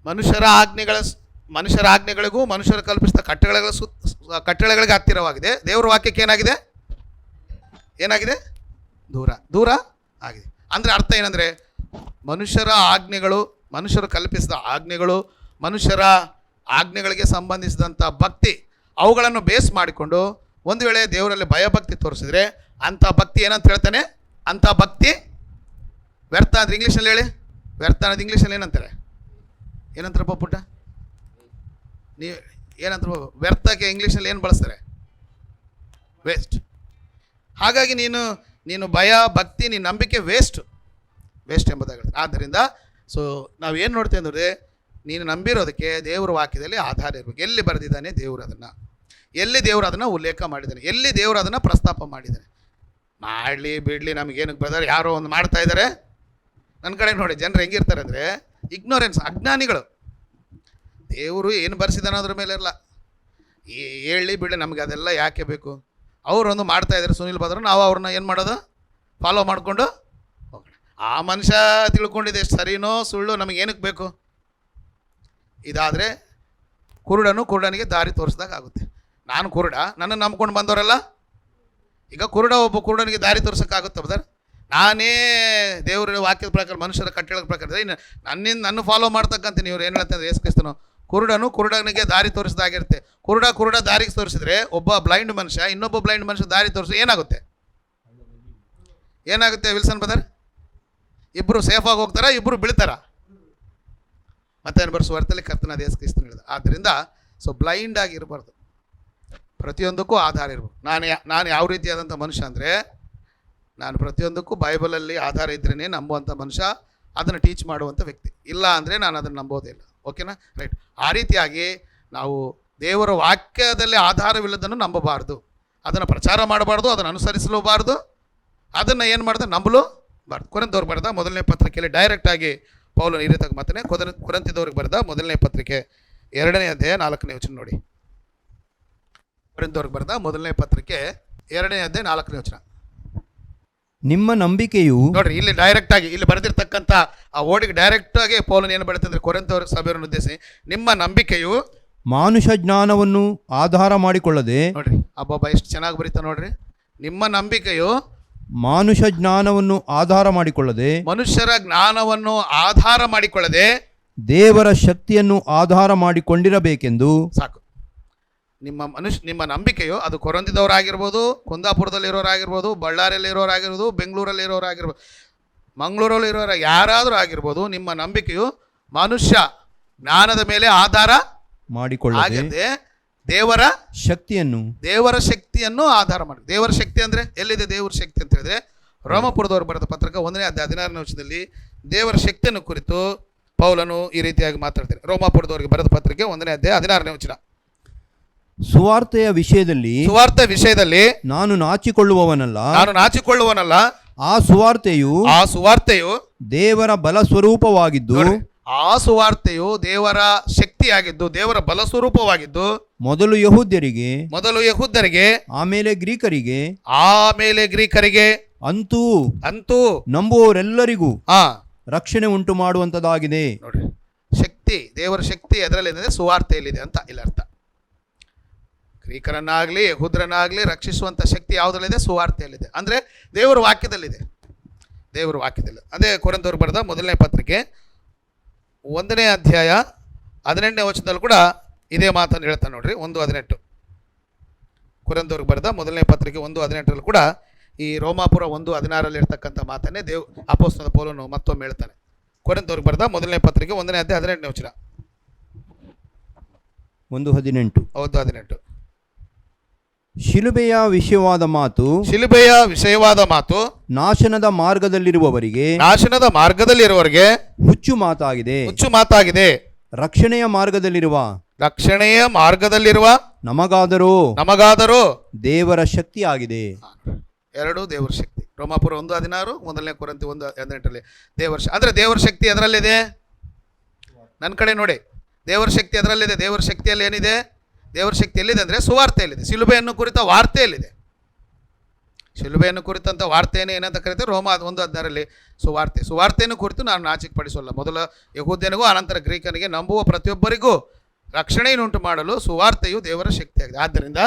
ಮನುಷ್ಯರ ಆಜ್ಞೆಗಳಿಗೂ ಮನುಷ್ಯರು ಕಲ್ಪಿಸಿದ ಕಟ್ಟಳೆಗಳಿಗೆ ಹತ್ತಿರವಾಗಿದೆ. ದೇವರ ವಾಕ್ಯಕ್ಕೆ ಏನಾಗಿದೆ? ದೂರ ಆಗಿದೆ. ಅಂದರೆ ಅರ್ಥ ಏನಂದರೆ ಮನುಷ್ಯರ ಆಜ್ಞೆಗಳು, ಮನುಷ್ಯರು ಕಲ್ಪಿಸಿದ ಆಜ್ಞೆಗಳು, ಮನುಷ್ಯರ ಆಜ್ಞೆಗಳಿಗೆ ಸಂಬಂಧಿಸಿದಂಥ ಭಕ್ತಿ, ಅವುಗಳನ್ನು ಬೇಸ್ ಮಾಡಿಕೊಂಡು ಒಂದು ವೇಳೆ ದೇವರಲ್ಲಿ ಭಯಭಕ್ತಿ ತೋರಿಸಿದ್ರೆ ಅಂಥ ಭಕ್ತಿ ಏನಂತ ಹೇಳ್ತಾನೆ? ಅಂಥ ಭಕ್ತಿ ವ್ಯರ್ಥ. ಅಂದರೆ ಇಂಗ್ಲೀಷಲ್ಲಿ ಹೇಳಿ, ವ್ಯರ್ಥ ಅನ್ನೋದು ಇಂಗ್ಲೀಷಲ್ಲಿ ಏನಂತಾರಪ್ಪ ಪುಟ್ಟ? ನೀವು ಏನಂತ ವ್ಯರ್ಥಕ್ಕೆ ಇಂಗ್ಲೀಷಲ್ಲಿ ಏನು ಬಳಸ್ತಾರೆ? ವೇಸ್ಟ್. ಹಾಗಾಗಿ ನೀನು ಭಯ ಭಕ್ತಿ, ನೀನು ನಂಬಿಕೆ ವೇಸ್ಟ್ ಎಂಬುದಾಗುತ್ತೆ. ಆದ್ದರಿಂದ ಸೊ ನಾವೇನು ನೋಡ್ತೇವೆ ಅಂದರೆ, ನೀನು ನಂಬಿರೋದಕ್ಕೆ ದೇವರ ವಾಕ್ಯದಲ್ಲಿ ಆಧಾರ ಇರಬೇಕು. ಎಲ್ಲಿ ಬರೆದಿದ್ದಾನೆ ದೇವರು ಅದನ್ನು, ಎಲ್ಲಿ ದೇವರು ಅದನ್ನು ಉಲ್ಲೇಖ ಮಾಡಿದ್ದಾನೆ, ಎಲ್ಲಿ ದೇವರು ಅದನ್ನು ಪ್ರಸ್ತಾಪ ಮಾಡಿದ್ದಾನೆ. ಮಾಡಲಿ ಬಿಡಲಿ ನಮಗೇನಕ್ಕೆ ಬ್ರದರ್, ಯಾರೋ ಒಂದು ಮಾಡ್ತಾ ಇದ್ದಾರೆ. ನನ್ನ ಕಡೆ ನೋಡಿ, ಜನರು ಹೆಂಗಿರ್ತಾರೆ ಅಂದರೆ ಇಗ್ನೋರೆನ್ಸ್, ಅಜ್ಞಾನಿಗಳು. ದೇವರು ಏನು ಬರೆಸಿದಾನೋ ಅದ್ರ ಮೇಲೆ ಇರಲ್ಲ, ಹೇಳಿ ಬಿಡಲಿ ನಮಗೆ ಅದೆಲ್ಲ ಯಾಕೆ ಬೇಕು. ಅವರೊಂದು ಮಾಡ್ತಾ ಇದ್ದಾರೆ ಸುನಿಲ್ ಬದ್ರು, ನಾವು ಅವ್ರನ್ನ ಏನು ಮಾಡೋದು? ಫಾಲೋ ಮಾಡಿಕೊಂಡು ಹೋಗೋಣ. ಆ ಮನುಷ್ಯ ತಿಳ್ಕೊಂಡಿದೆ ಎಷ್ಟು ಸರಿನೋ ಸುಳ್ಳು ನಮಗೇನಕ್ಕೆ ಬೇಕು. ಇದಾದರೆ ಕುರುಡನಿಗೆ ದಾರಿ ತೋರಿಸಿದಾಗ ಆಗುತ್ತೆ. ನಾನು ಕುರುಡ, ನನ್ನನ್ನು ನಂಬ್ಕೊಂಡು ಬಂದವರಲ್ಲ. ಈಗ ಒಬ್ಬ ಕುರುಡನಿಗೆ ದಾರಿ ತೋರಿಸೋಕ್ಕಾಗುತ್ತೆ ಬದರ್? ನಾನೇ ದೇವರ ವಾಕ್ಯದ ಪ್ರಕಾರ, ಮನುಷ್ಯರ ಕಟ್ಟಳೆಗಳ ಪ್ರಕಾರ ನನ್ನ ಫಾಲೋ ಮಾಡ್ತಕ್ಕಂಥ ನೀವು ಏನು ಹೇಳ್ತಾರೆ? ಯೇಸು ಕ್ರಿಸ್ತನು ಕುರುಡನಿಗೆ ದಾರಿ ತೋರಿಸಿದಾಗಿರುತ್ತೆ. ಕುರುಡ ದಾರಿಗೆ ತೋರಿಸಿದ್ರೆ ಒಬ್ಬ ಬ್ಲೈಂಡ್ ಮನುಷ್ಯ ಇನ್ನೊಬ್ಬ ಬ್ಲೈಂಡ್ ಮನುಷ್ಯ ದಾರಿ ತೋರಿಸಿ ಏನಾಗುತ್ತೆ ವಿಲ್ಸನ್ ಬದರ್? ಇಬ್ಬರು ಸೇಫಾಗಿ ಹೋಗ್ತಾರ, ಇಬ್ಬರು ಬೀಳ್ತಾರ? ಮತ್ತೇನು ಬರೆಸುವ ಅರ್ಥದಲ್ಲಿ ಕರ್ತನಾದ ಯೇಸು ಕ್ರಿಸ್ತನು ಹೇಳಿದ. ಆದ್ದರಿಂದ ಸೊ ಬ್ಲೈಂಡ್ ಆಗಿರಬಾರ್ದು, ಪ್ರತಿಯೊಂದಕ್ಕೂ ಆಧಾರ ಇರಬೇಕು. ನಾನು ಯಾವ ರೀತಿಯಾದಂಥ ಮನುಷ್ಯ ಅಂದರೆ, ನಾನು ಪ್ರತಿಯೊಂದಕ್ಕೂ ಬೈಬಲಲ್ಲಿ ಆಧಾರ ಇದ್ರೇ ನಂಬುವಂಥ ಮನುಷ್ಯ, ಅದನ್ನು ಟೀಚ್ ಮಾಡುವಂಥ ವ್ಯಕ್ತಿ. ಇಲ್ಲ ಅಂದರೆ ನಾನು ಅದನ್ನು ನಂಬೋದೇ ಇಲ್ಲ. ಓಕೆನಾ? ರೈಟ್. ಆ ರೀತಿಯಾಗಿ ನಾವು ದೇವರ ವಾಕ್ಯದಲ್ಲಿ ಆಧಾರವಿಲ್ಲದನ್ನು ನಂಬಬಾರ್ದು, ಅದನ್ನು ಪ್ರಚಾರ ಮಾಡಬಾರ್ದು, ಅದನ್ನು ಅನುಸರಿಸಲೂಬಾರ್ದು, ಅದನ್ನು ಏನು ಮಾಡಿದ್ರೆ ನಂಬಲೂಬಾರ್ದು. ಕೊರಿಂಥದವ್ರಿಗೆ ಬರೆದ ಮೊದಲನೇ ಪತ್ರಿಕೆಯಲ್ಲಿ ಡೈರೆಕ್ಟಾಗಿ ಪೌಲನು ಈ ರೀತಿಯಾಗಿ ಮಾತನೇ ಕೊರಿಂಥದವ್ರಿಗೆ ಬರೆದ ಮೊದಲನೇ ಪತ್ರಿಕೆ 2ನೇ ಅಧ್ಯಾಯ 4ನೇ ವಚನ ನೋಡಿ. ಕೊರಿಂಥದವ್ರಿಗೆ ಬರೆದ ಮೊದಲನೇ ಪತ್ರಿಕೆ 2ನೇ ಅಧ್ಯಾಯ 4ನೇ ವಚನ. ನಿಮ್ಮ ನಂಬಿಕೆಯು, ನೋಡ್ರಿ, ಇಲ್ಲಿ ಡೈರೆಕ್ಟಾಗಿ ಇಲ್ಲಿ ಬರೆದಿರ್ತಕ್ಕಂಥ ಆ ಓಡಿಗೆ ಡೈರೆಕ್ಟಾಗಿ ಪೌಲನು ಏನು ಬರೆದಂದ್ರೆ ಕೊರಿಂಥದವರ ಸಭೆಯವರನ್ನು ಉದ್ದೇಶಿಸಿ, ನಿಮ್ಮ ನಂಬಿಕೆಯು ಮಾನುಷ ಜ್ಞಾನವನ್ನು ಆಧಾರ ಮಾಡಿಕೊಳ್ಳದೆ. ನೋಡ್ರಿ, ಅಬ್ಬಬ್ಬ ಎಷ್ಟು ಚೆನ್ನಾಗಿ ಬರೀತಾ ನೋಡ್ರಿ. ನಿಮ್ಮ ನಂಬಿಕೆಯು ಮಾನುಷ ಜ್ಞಾನವನ್ನು ಆಧಾರ ಮಾಡಿಕೊಳ್ಳದೆ, ಮನುಷ್ಯರ ಜ್ಞಾನವನ್ನು ಆಧಾರ ಮಾಡಿಕೊಳ್ಳದೆ ದೇವರ ಶಕ್ತಿಯನ್ನು ಆಧಾರ ಮಾಡಿಕೊಂಡಿರಬೇಕೆಂದು. ಸಾಕು. ನಿಮ್ಮ ನಂಬಿಕೆಯು ಅದು ಕೊರಂದಿದವರಾಗಿರ್ಬೋದು, ಕುಂದಾಪುರದಲ್ಲಿರೋರಾಗಿರ್ಬೋದು, ಬಳ್ಳಾರಿಯಲ್ಲಿರೋರಾಗಿರ್ಬೋದು, ಬೆಂಗಳೂರಲ್ಲಿರೋರಾಗಿರ್ಬೋದು, ಮಂಗಳೂರಲ್ಲಿರೋರು ಯಾರಾದರೂ ಆಗಿರ್ಬೋದು, ನಿಮ್ಮ ನಂಬಿಕೆಯು ಮನುಷ್ಯ ಜ್ಞಾನದ ಮೇಲೆ ಆಧಾರ ಮಾಡಿಕೊಳ್ಳದೆ ದೇವರ ಶಕ್ತಿಯನ್ನು ಆಧಾರ ಮಾಡಿ. ದೇವರ ಶಕ್ತಿ ಅಂದರೆ ಎಲ್ಲಿದೆ? ದೇವರ ಶಕ್ತಿ ಅಂತ ಹೇಳಿದ್ರೆ ರೋಮಪುರದವರು ಬರೆದ ಪತ್ರಕ 1ನೇ ಅಧ್ಯಾಯ 16ನೇ ವಚನದಲ್ಲಿ ದೇವರ ಶಕ್ತಿಯನ್ನು ಕುರಿತು ಪೌಲನು ಈ ರೀತಿಯಾಗಿ ಮಾತಾಡ್ತಾರೆ. ರೋಮಾಪುರದವರಿಗೆ ಬರೆದ ಪತ್ರಿಕೆ 1ನೇ ಅಧ್ಯಾಯ 16ನೇ ವಚನ. ಸುವಾರ್ತೆಯ ವಿಷಯದಲ್ಲಿ ನಾನು ನಾಚಿಕೊಳ್ಳುವವನಲ್ಲ. ಆ ಸುವಾರ್ತೆಯು ದೇವರ ಬಲ ಸ್ವರೂಪವಾಗಿದ್ದು, ಆ ಸುವಾರ್ತೆಯು ದೇವರ ಶಕ್ತಿಯಾಗಿದ್ದು, ದೇವರ ಬಲ ಸ್ವರೂಪವಾಗಿದ್ದು, ಮೊದಲು ಯಹೂದ್ಯರಿಗೆ ಆಮೇಲೆ ಗ್ರೀಕರಿಗೆ ಅಂತೂ ನಂಬುವವರೆಲ್ಲರಿಗೂ ರಕ್ಷಣೆ ಉಂಟು ಮಾಡುವಂತದ್ದಾಗಿದೆ. ನೋಡ್ರಿ, ಶಕ್ತಿ, ದೇವರ ಶಕ್ತಿ ಎದರಲ್ಲಿದೆ? ಸುವಾರ್ತೆಯಲ್ಲಿದೆ ಅಂತ ಇಲ್ಲಿ ಅರ್ಥ. ಗ್ರೀಕರನ್ನಾಗಲಿ ಯಹೂದ್ಯರನ್ನಾಗಲಿ ರಕ್ಷಿಸುವಂಥ ಶಕ್ತಿ ಯಾವುದರಲ್ಲಿದೆ? ಸುವಾರ್ತೆಯಲ್ಲಿದೆ. ಅಂದರೆ ದೇವರ ವಾಕ್ಯದಲ್ಲಿದೆ. ಅದೇ ಕೊರಿಂಥದವರಿಗೆ ಬರೆದ 1ನೇ ಪತ್ರಿಕೆ 1ನೇ ಅಧ್ಯಾಯ 18ನೇ ವಚನದಲ್ಲಿ ಕೂಡ ಇದೇ ಮಾತನ್ನು ಹೇಳ್ತಾನೆ ನೋಡ್ರಿ. 1:18 ಕೊರಿಂಥದವರಿಗೆ ಬರೆದ 1ನೇ ಪತ್ರಿಕೆ 1:18 ಕೂಡ ಈ ರೋಮಾಪುರ 1:16 ಇರ್ತಕ್ಕಂಥ ಮಾತನ್ನೇ ಅಪೊಸ್ತಲನಾದ ಪೌಲನು ಮತ್ತೊಮ್ಮೆ ಹೇಳ್ತಾನೆ. ಕೊರಿಂಥದವರಿಗೆ ಬರೆದ 1ನೇ ಪತ್ರಿಕೆ 1ನೇ ಅಧ್ಯಾಯ 18ನೇ ವಚನ. 1:18 ಶಿಲುಬೆಯ ವಿಷಯವಾದ ಮಾತು ನಾಶನದ ಮಾರ್ಗದಲ್ಲಿರುವವರಿಗೆ ಹುಚ್ಚು ಮಾತಾಗಿದೆ. ರಕ್ಷಣೆಯ ಮಾರ್ಗದಲ್ಲಿರುವ ನಮಗಾದರೂ ದೇವರ ಶಕ್ತಿ ಆಗಿದೆ. ಎರಡು ದೇವರ ಶಕ್ತಿ. ರೋಮಾಪುರ 1:16, 1ನೇ ಕೊರಿಂಥಿ 1:18 ದೇವರ ಅಂದರೆ ದೇವರ ಶಕ್ತಿ ಅದರಲ್ಲಿದೆ. ನನ್ನ ಕಡೆ ನೋಡಿ, ದೇವರ ಶಕ್ತಿ ಅದರಲ್ಲಿದೆ. ದೇವರ ಶಕ್ತಿಯಲ್ಲಿ ಏನಿದೆ? ದೇವರ ಶಕ್ತಿ ಎಲ್ಲಿದೆ ಅಂದರೆ ಸುವಾರ್ತೆಯಲ್ಲಿದೆ. ಶಿಲುಬೆಯನ್ನು ಕುರಿತ ವಾರ್ತೆಯಲ್ಲಿದೆ. ಶಿಲುಬೆಯನ್ನು ಕುರಿತಂಥ ವಾರ್ತೆಯನ್ನು ಏನಂತ ಕರೀತಾರೆ? ರೋಮ 1:16 ಸುವಾರ್ತೆಯನ್ನು ಕುರಿತು ನಾನು ನಾಚಿಕೆ ಪಡಿಸೋಲ್ಲ. ಮೊದಲ ಯಹೂದ್ಯನಿಗೂ ಅನಂತರ ಗ್ರೀಕನಿಗೆ ನಂಬುವ ಪ್ರತಿಯೊಬ್ಬರಿಗೂ ರಕ್ಷಣೆಯನ್ನುಂಟು ಮಾಡಲು ಸುವಾರ್ತೆಯು ದೇವರ ಶಕ್ತಿಯಾಗಿದೆ. ಆದ್ದರಿಂದ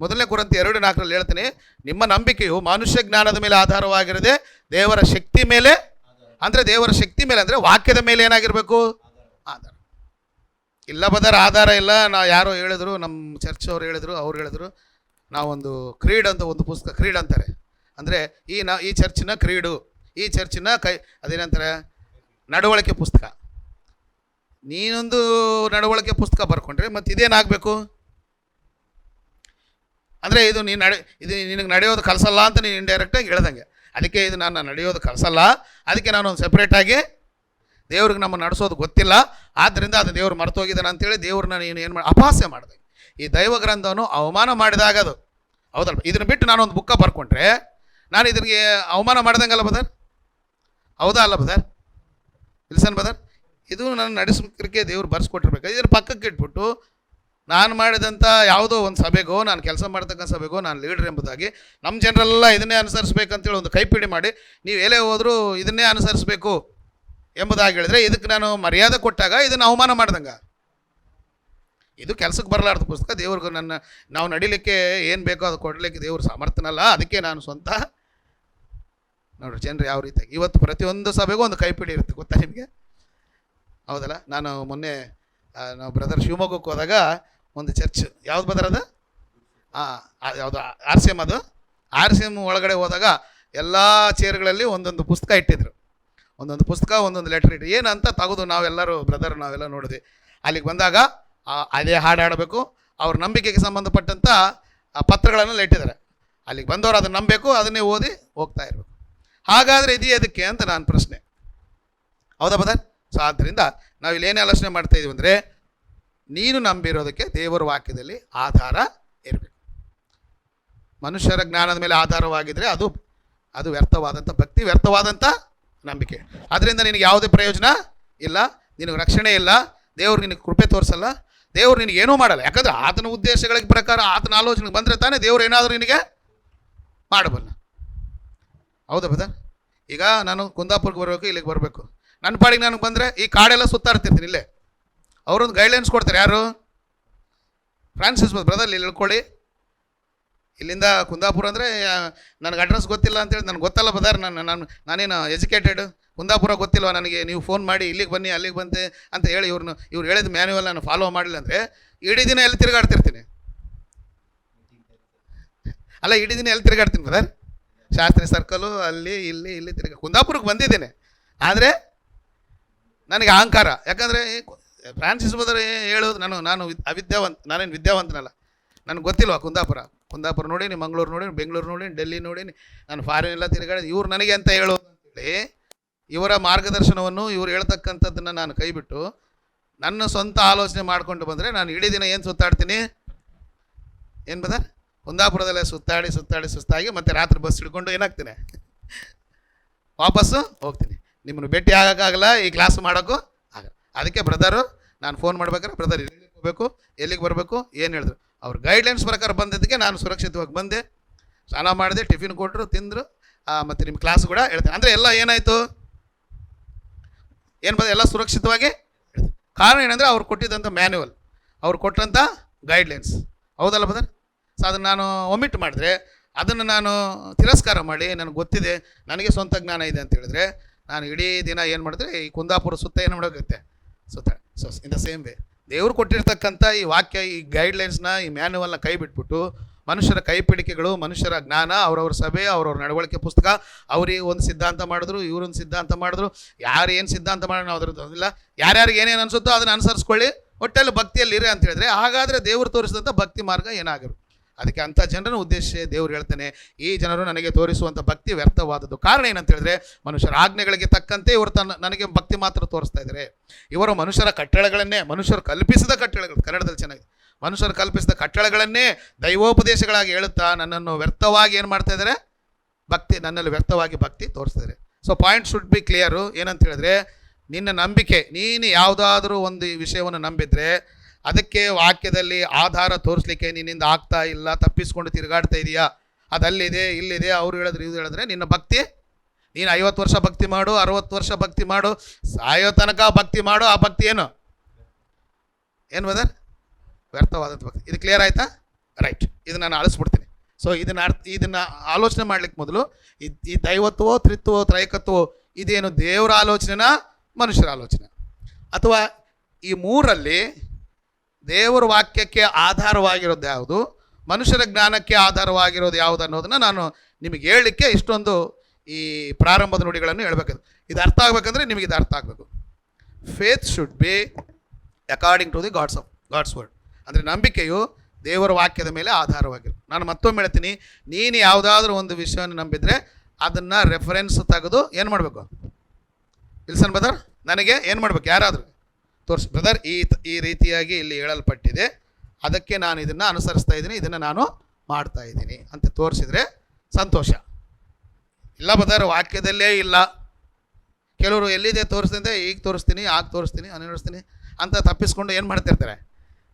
1ನೇ ಕೊರಿಂಥಿ 2:4 ಹೇಳ್ತೇನೆ, ನಿಮ್ಮ ನಂಬಿಕೆಯು ಮನುಷ್ಯ ಜ್ಞಾನದ ಮೇಲೆ ಆಧಾರವಾಗಿರದೆ ದೇವರ ಶಕ್ತಿ ಮೇಲೆ, ಅಂದರೆ ದೇವರ ಶಕ್ತಿ ಮೇಲೆ ಅಂದರೆ ವಾಕ್ಯದ ಮೇಲೆ ಏನಾಗಿರಬೇಕು? ಆಧಾರ. ಇಲ್ಲ ಬದರ್ ಆಧಾರ ಇಲ್ಲ. ಯಾರೋ ಹೇಳಿದ್ರು, ನಮ್ಮ ಚರ್ಚ್ ಅವ್ರು ಹೇಳಿದ್ರು ನಾವೊಂದು ಕ್ರೀಡ್ ಅಂತ ಒಂದು ಪುಸ್ತಕ, ಕ್ರೀಡ್ ಅಂತಾರೆ ಅಂದರೆ ಈ ಚರ್ಚಿನ ಕ್ರೀಡು, ಈ ಚರ್ಚಿನ ಅದೇನಂತಾರೆ ನಡವಳಿಕೆ ಪುಸ್ತಕ. ನೀನೊಂದು ನಡವಳಿಕೆ ಪುಸ್ತಕ ಬರ್ಕೊಂಡ್ರೆ ಮತ್ತು ಇದೇನಾಗಬೇಕು ಅಂದರೆ ಇದು ನಿನಗೆ ನಡೆಯೋದು ಕಲಿಸಲ್ಲ ಅಂತ ನೀನು ಇಂಡೈರೆಕ್ಟಾಗಿ ಹೇಳ್ದಂಗೆ. ಅದಕ್ಕೆ ಇದು ನಾನು ನಡೆಯೋದು ಕಲಿಸಲ್ಲ, ಅದಕ್ಕೆ ನಾನೊಂದು ಸಪ್ರೇಟಾಗಿ ದೇವ್ರಿಗೆ ನಮ್ಮ ನಡೆಸೋದು ಗೊತ್ತಿಲ್ಲ, ಆದ್ದರಿಂದ ಅದು ದೇವ್ರು ಮರ್ತೋಗಿದ್ದಾನೆ ಅಂತೇಳಿ ದೇವ್ರನ್ನ ನೀನು ಏನು ಮಾಡಿ ಅಪಹಾಸ್ಯ ಮಾಡಿದೆ. ಈ ದೈವ ಗ್ರಂಥವನ್ನು ಅವಮಾನ ಮಾಡಿದಾಗ ಅದು ಹೌದಲ್ಲ. ಇದನ್ನು ಬಿಟ್ಟು ನಾನೊಂದು ಬುಕ್ಕ ಬರ್ಕೊಂಡ್ರೆ ನಾನು ಇದರಿಗೆ ಅವಮಾನ ಮಾಡ್ದಂಗಲ್ಲ ಬದರ್? ಹೌದಾ ಅಲ್ಲ ಬದರ್? ಇಲ್ಸನ್ ಬದರ್? ಇದು ನನ್ನ ನಡೆಸೋಕ್ಕೆ ದೇವ್ರು ಬರ್ಸ್ಕೊಟ್ಟಿರ್ಬೇಕು. ಇದನ್ನು ಪಕ್ಕಕ್ಕೆ ಇಟ್ಬಿಟ್ಟು ನಾನು ಮಾಡಿದಂಥ ಯಾವುದೋ ಒಂದು ಸಭೆಗೋ, ನಾನು ಕೆಲಸ ಮಾಡ್ತಕ್ಕಂಥ ಸಭೆಗೋ ನಾನು ಲೀಡರ್ ಎಂಬುದಾಗಿ ನಮ್ಮ ಜನರೆಲ್ಲ ಇದನ್ನೇ ಅನುಸರಿಸ್ಬೇಕಂತೇಳಿ ಒಂದು ಕೈಪಿಡಿ ಮಾಡಿ ನೀವು ಎಲ್ಲೇ ಹೋದರೂ ಇದನ್ನೇ ಅನುಸರಿಸಬೇಕು ಎಂಬುದಾಗಿ ಹೇಳಿದ್ರೆ ಇದಕ್ಕೆ ನಾನು ಮರ್ಯಾದೆ ಕೊಟ್ಟಾಗ ಇದನ್ನು ಅವಮಾನ ಮಾಡ್ದಂಗೆ. ಇದು ಕೆಲಸಕ್ಕೆ ಬರಲಾರ್ದ ಪುಸ್ತಕ. ದೇವ್ರಿಗೆ ನಾವು ನಡಿಲಿಕ್ಕೆ ಏನು ಬೇಕೋ ಅದು ಕೊಡಲಿಕ್ಕೆ ದೇವ್ರ ಸಮರ್ಥನಲ್ಲ. ಅದಕ್ಕೆ ನಾನು ಸ್ವಂತ ನೋಡ್ರಿ ಜನರು ಯಾವ ರೀತಿಯಾಗಿ ಇವತ್ತು ಪ್ರತಿಯೊಂದು ಸಭೆಗೂ ಒಂದು ಕೈಪಿಡಿ ಇರುತ್ತೆ, ಗೊತ್ತಾ ನಿಮಗೆ? ಹೌದಲ್ಲ. ನಾನು ಮೊನ್ನೆ ನಾವು ಬ್ರದರ್ ಶಿವಮೊಗ್ಗಕ್ಕೆ ಹೋದಾಗ ಒಂದು ಚರ್ಚ್, ಯಾವ್ದು ಬದರ್ ಅದು? ಯಾವುದು RCM, ಅದು RCM ಒಳಗಡೆ ಹೋದಾಗ ಎಲ್ಲ ಚೇರ್ಗಳಲ್ಲಿ ಒಂದೊಂದು ಪುಸ್ತಕ ಇಟ್ಟಿದ್ರು. ಒಂದೊಂದು ಪುಸ್ತಕ, ಒಂದೊಂದು ಲೆಟರ್ ಇಟ್ಟು ಏನಂತ ತೆಗೆದು ನಾವೆಲ್ಲರೂ ಬ್ರದರ್ ನಾವೆಲ್ಲ ನೋಡಿದ್ವಿ. ಅಲ್ಲಿಗೆ ಬಂದಾಗ ಅದೇ ಹಾಡು ಹಾಡಬೇಕು, ಅವ್ರ ನಂಬಿಕೆಗೆ ಸಂಬಂಧಪಟ್ಟಂಥ ಪತ್ರಗಳನ್ನು ಇಟ್ಟಿದ್ದಾರೆ. ಅಲ್ಲಿಗೆ ಬಂದವರು ಅದನ್ನು ನಂಬಬೇಕು, ಅದನ್ನೇ ಓದಿ ಹೋಗ್ತಾ ಇರಬೇಕು. ಹಾಗಾದರೆ ಇದು ಎದಕ್ಕೆ ಅಂತ ನಾನು ಪ್ರಶ್ನೆ. ಹೌದಾ ಬದರ್? ಸೊ ಆದ್ದರಿಂದ ನಾವು ಇಲ್ಲಿ ಏನೇ ಆಲೋಚನೆ ಮಾಡ್ತಾ ಇದೀವಿ ಅಂದರೆ, ನೀನು ನಂಬಿರೋದಕ್ಕೆ ದೇವರ ವಾಕ್ಯದಲ್ಲಿ ಆಧಾರ ಇರಬೇಕು. ಮನುಷ್ಯರ ಜ್ಞಾನದ ಮೇಲೆ ಆಧಾರವಾಗಿದ್ದರೆ ಅದು ವ್ಯರ್ಥವಾದಂಥ ಭಕ್ತಿ, ವ್ಯರ್ಥವಾದಂಥ ನಂಬಿಕೆ. ಅದರಿಂದ ನಿನಗೆ ಯಾವುದೇ ಪ್ರಯೋಜನ ಇಲ್ಲ, ನಿನಗೆ ರಕ್ಷಣೆ ಇಲ್ಲ, ದೇವ್ರು ನಿನಗೆ ಕೃಪೆ ತೋರಿಸಲ್ಲ, ದೇವ್ರು ನಿನಗೆ ಏನೂ ಮಾಡಲ್ಲ. ಯಾಕಂದರೆ ಆತನ ಉದ್ದೇಶಗಳಿಗೆ ಪ್ರಕಾರ, ಆತನ ಆಲೋಚನೆಗೆ ಬಂದರೆ ತಾನೇ ದೇವ್ರು ಏನಾದರೂ ನಿನಗೆ ಮಾಡಬಲ್ಲ. ಹೌದಾ ಬದರ್? ಈಗ ನಾನು ಕುಂದಾಪುರಕ್ಕೆ ಬರಬೇಕು, ಇಲ್ಲಿಗೆ ಬರಬೇಕು, ನನ್ನ ಪಾಡಿಗೆ ನನಗೆ ಬಂದರೆ ಈ ಕಾಡೆಲ್ಲ ಸುತ್ತಾಡ್ತಿರ್ತೀನಿ. ಇಲ್ಲೇ ಅವರೊಂದು ಗೈಡ್ಲೈನ್ಸ್ ಕೊಡ್ತಾರೆ. ಯಾರು? ಫ್ರಾನ್ಸಿಸ್ ಬ್ರದರ್, ಇಲ್ಲಿ ಇಳ್ಕೊಳ್ಳಿ, ಇಲ್ಲಿಂದ ಕುಂದಾಪುರ ಅಂದರೆ ನನಗೆ ಅಡ್ರೆಸ್ ಗೊತ್ತಿಲ್ಲ ಅಂತೇಳಿ ನನಗೆ ಗೊತ್ತಲ್ಲ ಬದರ್. ನಾನೇನು ಎಜುಕೇಟೆಡ್, ಕುಂದಾಪುರ ಗೊತ್ತಿಲ್ವ ನನಗೆ, ನೀವು ಫೋನ್ ಮಾಡಿ ಇಲ್ಲಿಗೆ ಬನ್ನಿ ಅಲ್ಲಿಗೆ ಬಂತೆ ಅಂತ ಹೇಳಿ ಇವ್ರು ಹೇಳಿದ ಮ್ಯಾನ್ಯುವಲ್ ನಾನು ಫಾಲೋ ಮಾಡಲಿಲ್ಲ ಅಂದರೆ ಇಡೀ ದಿನ ಎಲ್ಲಿ ತಿರುಗಾಡ್ತಿರ್ತೀನಿ. ಅಲ್ಲ, ಇಡೀ ದಿನ ಎಲ್ಲಿ ತಿರುಗಾಡ್ತೀನಿ ಬ್ರದರ್? ಶಾಸ್ತ್ರಿ ಸರ್ಕಲು, ಅಲ್ಲಿ ಇಲ್ಲಿ ಇಲ್ಲಿ ಕುಂದಾಪುರಕ್ಕೆ ಬಂದಿದ್ದೇನೆ. ಆದರೆ ನನಗೆ ಅಹಂಕಾರ. ಯಾಕಂದರೆ ಫ್ರಾನ್ಸಿಸ್ ಬ್ರದರ್ ಹೇಳೋದು, ನಾನು ಅವಿದ್ಯಾವಂತ, ನಾನೇನು ವಿದ್ಯಾವಂತನಲ್ಲ. ನನಗೆ ಗೊತ್ತಿಲ್ವ ಕುಂದಾಪುರ ನೋಡೀನಿ, ಮಂಗಳೂರು ನೋಡೀನಿ, ಬೆಂಗಳೂರು ನೋಡೀನಿ, ಡೆಲ್ಲಿ ನೋಡೀನಿ, ನಾನು ಫಾರಿನ್ ಎಲ್ಲ ತಿರುಗಾಡಿ. ಇವ್ರು ನನಗೆ ಅಂತ ಹೇಳೋದು ಅಂತೇಳಿ ಇವರ ಮಾರ್ಗದರ್ಶನವನ್ನು ಇವ್ರು ಹೇಳ್ತಕ್ಕಂಥದ್ದನ್ನು ನಾನು ಕೈಬಿಟ್ಟು ನನ್ನ ಸ್ವಂತ ಆಲೋಚನೆ ಮಾಡಿಕೊಂಡು ಬಂದರೆ ನಾನು ಇಡೀ ದಿನ ಏನು ಸುತ್ತಾಡ್ತೀನಿ? ಏನು ಬ್ರದರ್? ಕುಂದಾಪುರದಲ್ಲೇ ಸುಸ್ತಾಗಿ ಮತ್ತೆ ರಾತ್ರಿ ಬಸ್ ಹಿಡ್ಕೊಂಡು ಏನಾಗ್ತೀನಿ, ವಾಪಸ್ಸು ಹೋಗ್ತೀನಿ. ನಿಮ್ಮನ್ನು ಭೇಟಿ ಆಗೋಕ್ಕಾಗಲ್ಲ, ಈ ಕ್ಲಾಸ್ ಮಾಡೋಕ್ಕೂ ಆಗಲ್ಲ. ಅದಕ್ಕೆ ಬ್ರದರು ನಾನು ಫೋನ್ ಮಾಡ್ಬೇಕಾದ್ರೆ, ಬ್ರದರ್ ಎಲ್ಲಿಗೆ ಹೋಗಬೇಕು, ಎಲ್ಲಿಗೆ ಬರಬೇಕು, ಏನು ಹೇಳಿದ್ರು, ಅವ್ರ ಗೈಡ್ಲೈನ್ಸ್ ಪ್ರಕಾರ ಬಂದಿದ್ದಕ್ಕೆ ನಾನು ಸುರಕ್ಷಿತವಾಗಿ ಬಂದೆ, ಸ್ನಾನ ಮಾಡಿದೆ, ಟಿಫಿನ್ ಕೊಟ್ಟರು, ತಿಂದರು, ಮತ್ತು ನಿಮ್ಮ ಕ್ಲಾಸ್ ಕೂಡ ಹೇಳ್ತೇನೆ. ಅಂದರೆ ಎಲ್ಲ ಏನಾಯಿತು, ಏನು ಎಲ್ಲ ಸುರಕ್ಷಿತವಾಗಿ. ಕಾರಣ ಏನಂದರೆ ಅವ್ರು ಕೊಟ್ಟಿದ್ದಂಥ ಮ್ಯಾನ್ಯುವಲ್, ಅವ್ರು ಕೊಟ್ಟಂಥ ಗೈಡ್ಲೈನ್ಸ್, ಹೌದಲ್ಲ ಬ್ರದರ್? ಸೊ ಅದನ್ನು ನಾನು ಒಮಿಟ್ ಮಾಡಿದ್ರೆ, ಅದನ್ನು ನಾನು ತಿರಸ್ಕಾರ ಮಾಡಿ, ನನಗೆ ಗೊತ್ತಿದೆ, ನನಗೆ ಸ್ವಂತ ಜ್ಞಾನ ಇದೆ ಅಂತ ಹೇಳಿದ್ರೆ, ನಾನು ಇಡೀ ದಿನ ಏನು ಮಾಡಿದ್ರೆ ಈ ಕುಂದಾಪುರ ಸುತ್ತ ಏನು ಮಾಡೋಗುತ್ತೆ, so in the same way ದೇವರು ಕೊಟ್ಟಿರ್ತಕ್ಕಂಥ ಈ ವಾಕ್ಯ, ಈ ಗೈಡ್ಲೈನ್ಸ್ನ, ಈ ಮ್ಯಾನ್ಯುವಲ್ನ ಕೈ ಬಿಟ್ಬಿಟ್ಟು ಮನುಷ್ಯರ ಕೈಪಿಡಿಕೆಗಳು, ಮನುಷ್ಯರ ಜ್ಞಾನ, ಅವ್ರವ್ರ ಸಭೆ, ಅವ್ರವ್ರ ನಡವಳಿಕೆ ಪುಸ್ತಕ, ಅವ್ರಿಗೆ ಒಂದು ಸಿದ್ಧಾಂತ ಮಾಡಿದ್ರು, ಇವ್ರೊಂದು ಸಿದ್ಧಾಂತ ಮಾಡಿದ್ರು, ಯಾರು ಏನು ಸಿದ್ಧಾಂತ ಮಾಡೋಣ ಅದ್ರದ್ದು ಇಲ್ಲ, ಯಾರ್ಯಾರಿಗೆ ಏನೇನು ಅನಿಸುತ್ತೋ ಅದನ್ನು ಅನುಸರಿಸ್ಕೊಳ್ಳಿ, ಒಟ್ಟಲ್ಲಿ ಭಕ್ತಿಯಲ್ಲಿ ಇರಿ ಅಂತ ಹೇಳಿದ್ರೆ, ಹಾಗಾದರೆ ದೇವರು ತೋರಿಸಿದಂಥ ಭಕ್ತಿ ಮಾರ್ಗ ಏನಾಗಿರು. ಅದಕ್ಕೆ ಅಂಥ ಜನರನ್ನು ಉದ್ದೇಶಿಸಿ ದೇವರು ಹೇಳ್ತಾನೆ, ಈ ಜನರು ನನಗೆ ತೋರಿಸುವಂಥ ಭಕ್ತಿ ವ್ಯರ್ಥವಾದದ್ದು. ಕಾರಣ ಏನಂತ ಹೇಳಿದ್ರೆ, ಮನುಷ್ಯರ ಆಜ್ಞೆಗಳಿಗೆ ತಕ್ಕಂತೆ ಇವರು ನನಗೆ ಭಕ್ತಿ ಮಾತ್ರ ತೋರಿಸ್ತಾ ಇದ್ದಾರೆ. ಇವರು ಮನುಷ್ಯರ ಕಟ್ಟಳೆಗಳನ್ನೇ, ಮನುಷ್ಯರು ಕಲ್ಪಿಸಿದ ಕಟ್ಟಳೆಗಳು, ಕನ್ನಡದಲ್ಲಿ ಚೆನ್ನಾಗಿದೆ, ಮನುಷ್ಯರು ಕಲ್ಪಿಸಿದ ಕಟ್ಟಳೆಗಳನ್ನೇ ದೈವೋಪದೇಶಗಳಾಗಿ ಹೇಳುತ್ತಾ ನನ್ನನ್ನು ವ್ಯರ್ಥವಾಗಿ ಏನು ಮಾಡ್ತಾ ಇದ್ದಾರೆ, ನನ್ನಲ್ಲಿ ವ್ಯರ್ಥವಾಗಿ ಭಕ್ತಿ ತೋರಿಸ್ತಿದ್ದಾರೆ. So point should be clear. ಏನಂತ ಹೇಳಿದ್ರೆ, ನಿನ್ನ ನಂಬಿಕೆ, ನೀನು ಯಾವುದಾದ್ರೂ ಒಂದು ವಿಷಯವನ್ನು ನಂಬಿದ್ರೆ ಅದಕ್ಕೆ ವಾಕ್ಯದಲ್ಲಿ ಆಧಾರ ತೋರಿಸ್ಲಿಕ್ಕೆ ನಿನ್ನಿಂದ ಆಗ್ತಾ ಇಲ್ಲ, ತಪ್ಪಿಸ್ಕೊಂಡು ತಿರುಗಾಡ್ತಾ ಇದೆಯಾ, ಅದಲ್ಲಿದೆ ಇಲ್ಲಿದೆ, ಅವ್ರು ಹೇಳಿದ್ರೆ ಇದು ಹೇಳಿದ್ರೆ, ನಿನ್ನ ಭಕ್ತಿ, ನೀನು 50 ವರ್ಷ ಭಕ್ತಿ ಮಾಡು, 60 ವರ್ಷ ಭಕ್ತಿ ಮಾಡು, ಸಾಯೋ ತನಕ ಭಕ್ತಿ ಮಾಡು, ಆ ಭಕ್ತಿ ಏನು ಬದರ್? ವ್ಯರ್ಥವಾದಂಥ ಭಕ್ತಿ. ಇದು ಕ್ಲಿಯರ್ ಆಯಿತಾ? ರೈಟ್. ಇದು ನಾನು ಅಳಿಸ್ಬಿಡ್ತೀನಿ. ಸೊ ಇದನ್ನು ಆಲೋಚನೆ ಮಾಡ್ಲಿಕ್ಕೆ ಮೊದಲು ಈ ದೈವತ್ವೋ, ತ್ರಿತ್ವೋ, ತ್ರೈಕತ್ವೋ ಇದೇನು ದೇವರ ಆಲೋಚನೆನಾ, ಮನುಷ್ಯರ ಆಲೋಚನೆ, ಅಥವಾ ಈ ಮೂರಲ್ಲಿ ದೇವರ ವಾಕ್ಯಕ್ಕೆ ಆಧಾರವಾಗಿರೋದು ಯಾವುದು, ಮನುಷ್ಯರ ಜ್ಞಾನಕ್ಕೆ ಆಧಾರವಾಗಿರೋದು ಯಾವುದು ಅನ್ನೋದನ್ನು ನಾನು ನಿಮಗೆ ಹೇಳಲಿಕ್ಕೆ ಇಷ್ಟೊಂದು ಈ ಪ್ರಾರಂಭದ ನುಡಿಗಳನ್ನು ಹೇಳಬೇಕು. ಇದು ಅರ್ಥ ಆಗಬೇಕಂದ್ರೆ ನಿಮಗೆ ಇದು ಅರ್ಥ ಆಗಬೇಕು. Faith should be according to the God's word. ಅಂದರೆ ನಂಬಿಕೆಯು ದೇವರ ವಾಕ್ಯದ ಮೇಲೆ ಆಧಾರವಾಗಿರು. ನಾನು ಮತ್ತೊಮ್ಮೆ ಹೇಳ್ತೀನಿ, ನೀನು ಯಾವುದಾದ್ರೂ ಒಂದು ವಿಷಯವನ್ನು ನಂಬಿದರೆ ಅದನ್ನು ರೆಫರೆನ್ಸ್ ತೆಗೆದು ಏನು ಮಾಡಬೇಕು? ವಿಲ್ಸನ್ ಬ್ರದರ್ ನನಗೆ ಏನು ಮಾಡಬೇಕು, ಯಾರಾದರೂ ತೋರಿಸಿ, ಬ್ರದರ್ ಈ ರೀತಿಯಾಗಿ ಇಲ್ಲಿ ಹೇಳಲ್ಪಟ್ಟಿದೆ, ಅದಕ್ಕೆ ನಾನು ಇದನ್ನು ಅನುಸರಿಸ್ತಾ ಇದ್ದೀನಿ, ಇದನ್ನು ನಾನು ಮಾಡ್ತಾ ಇದ್ದೀನಿ ಅಂತ ತೋರಿಸಿದರೆ ಸಂತೋಷ. ಇಲ್ಲ ಬ್ರದರ್ ವಾಕ್ಯದಲ್ಲೇ ಇಲ್ಲ, ಕೆಲವರು ಎಲ್ಲಿದೆ ತೋರಿಸ್ತಿದ್ದೆ, ಈಗ ತೋರಿಸ್ತೀನಿ, ಆಗ ತೋರಿಸ್ತೀನಿ, ಅನುಸರಿಸ್ತೀನಿ ಅಂತ ತಪ್ಪಿಸ್ಕೊಂಡು ಏನು ಮಾಡ್ತಿರ್ತಾರೆ,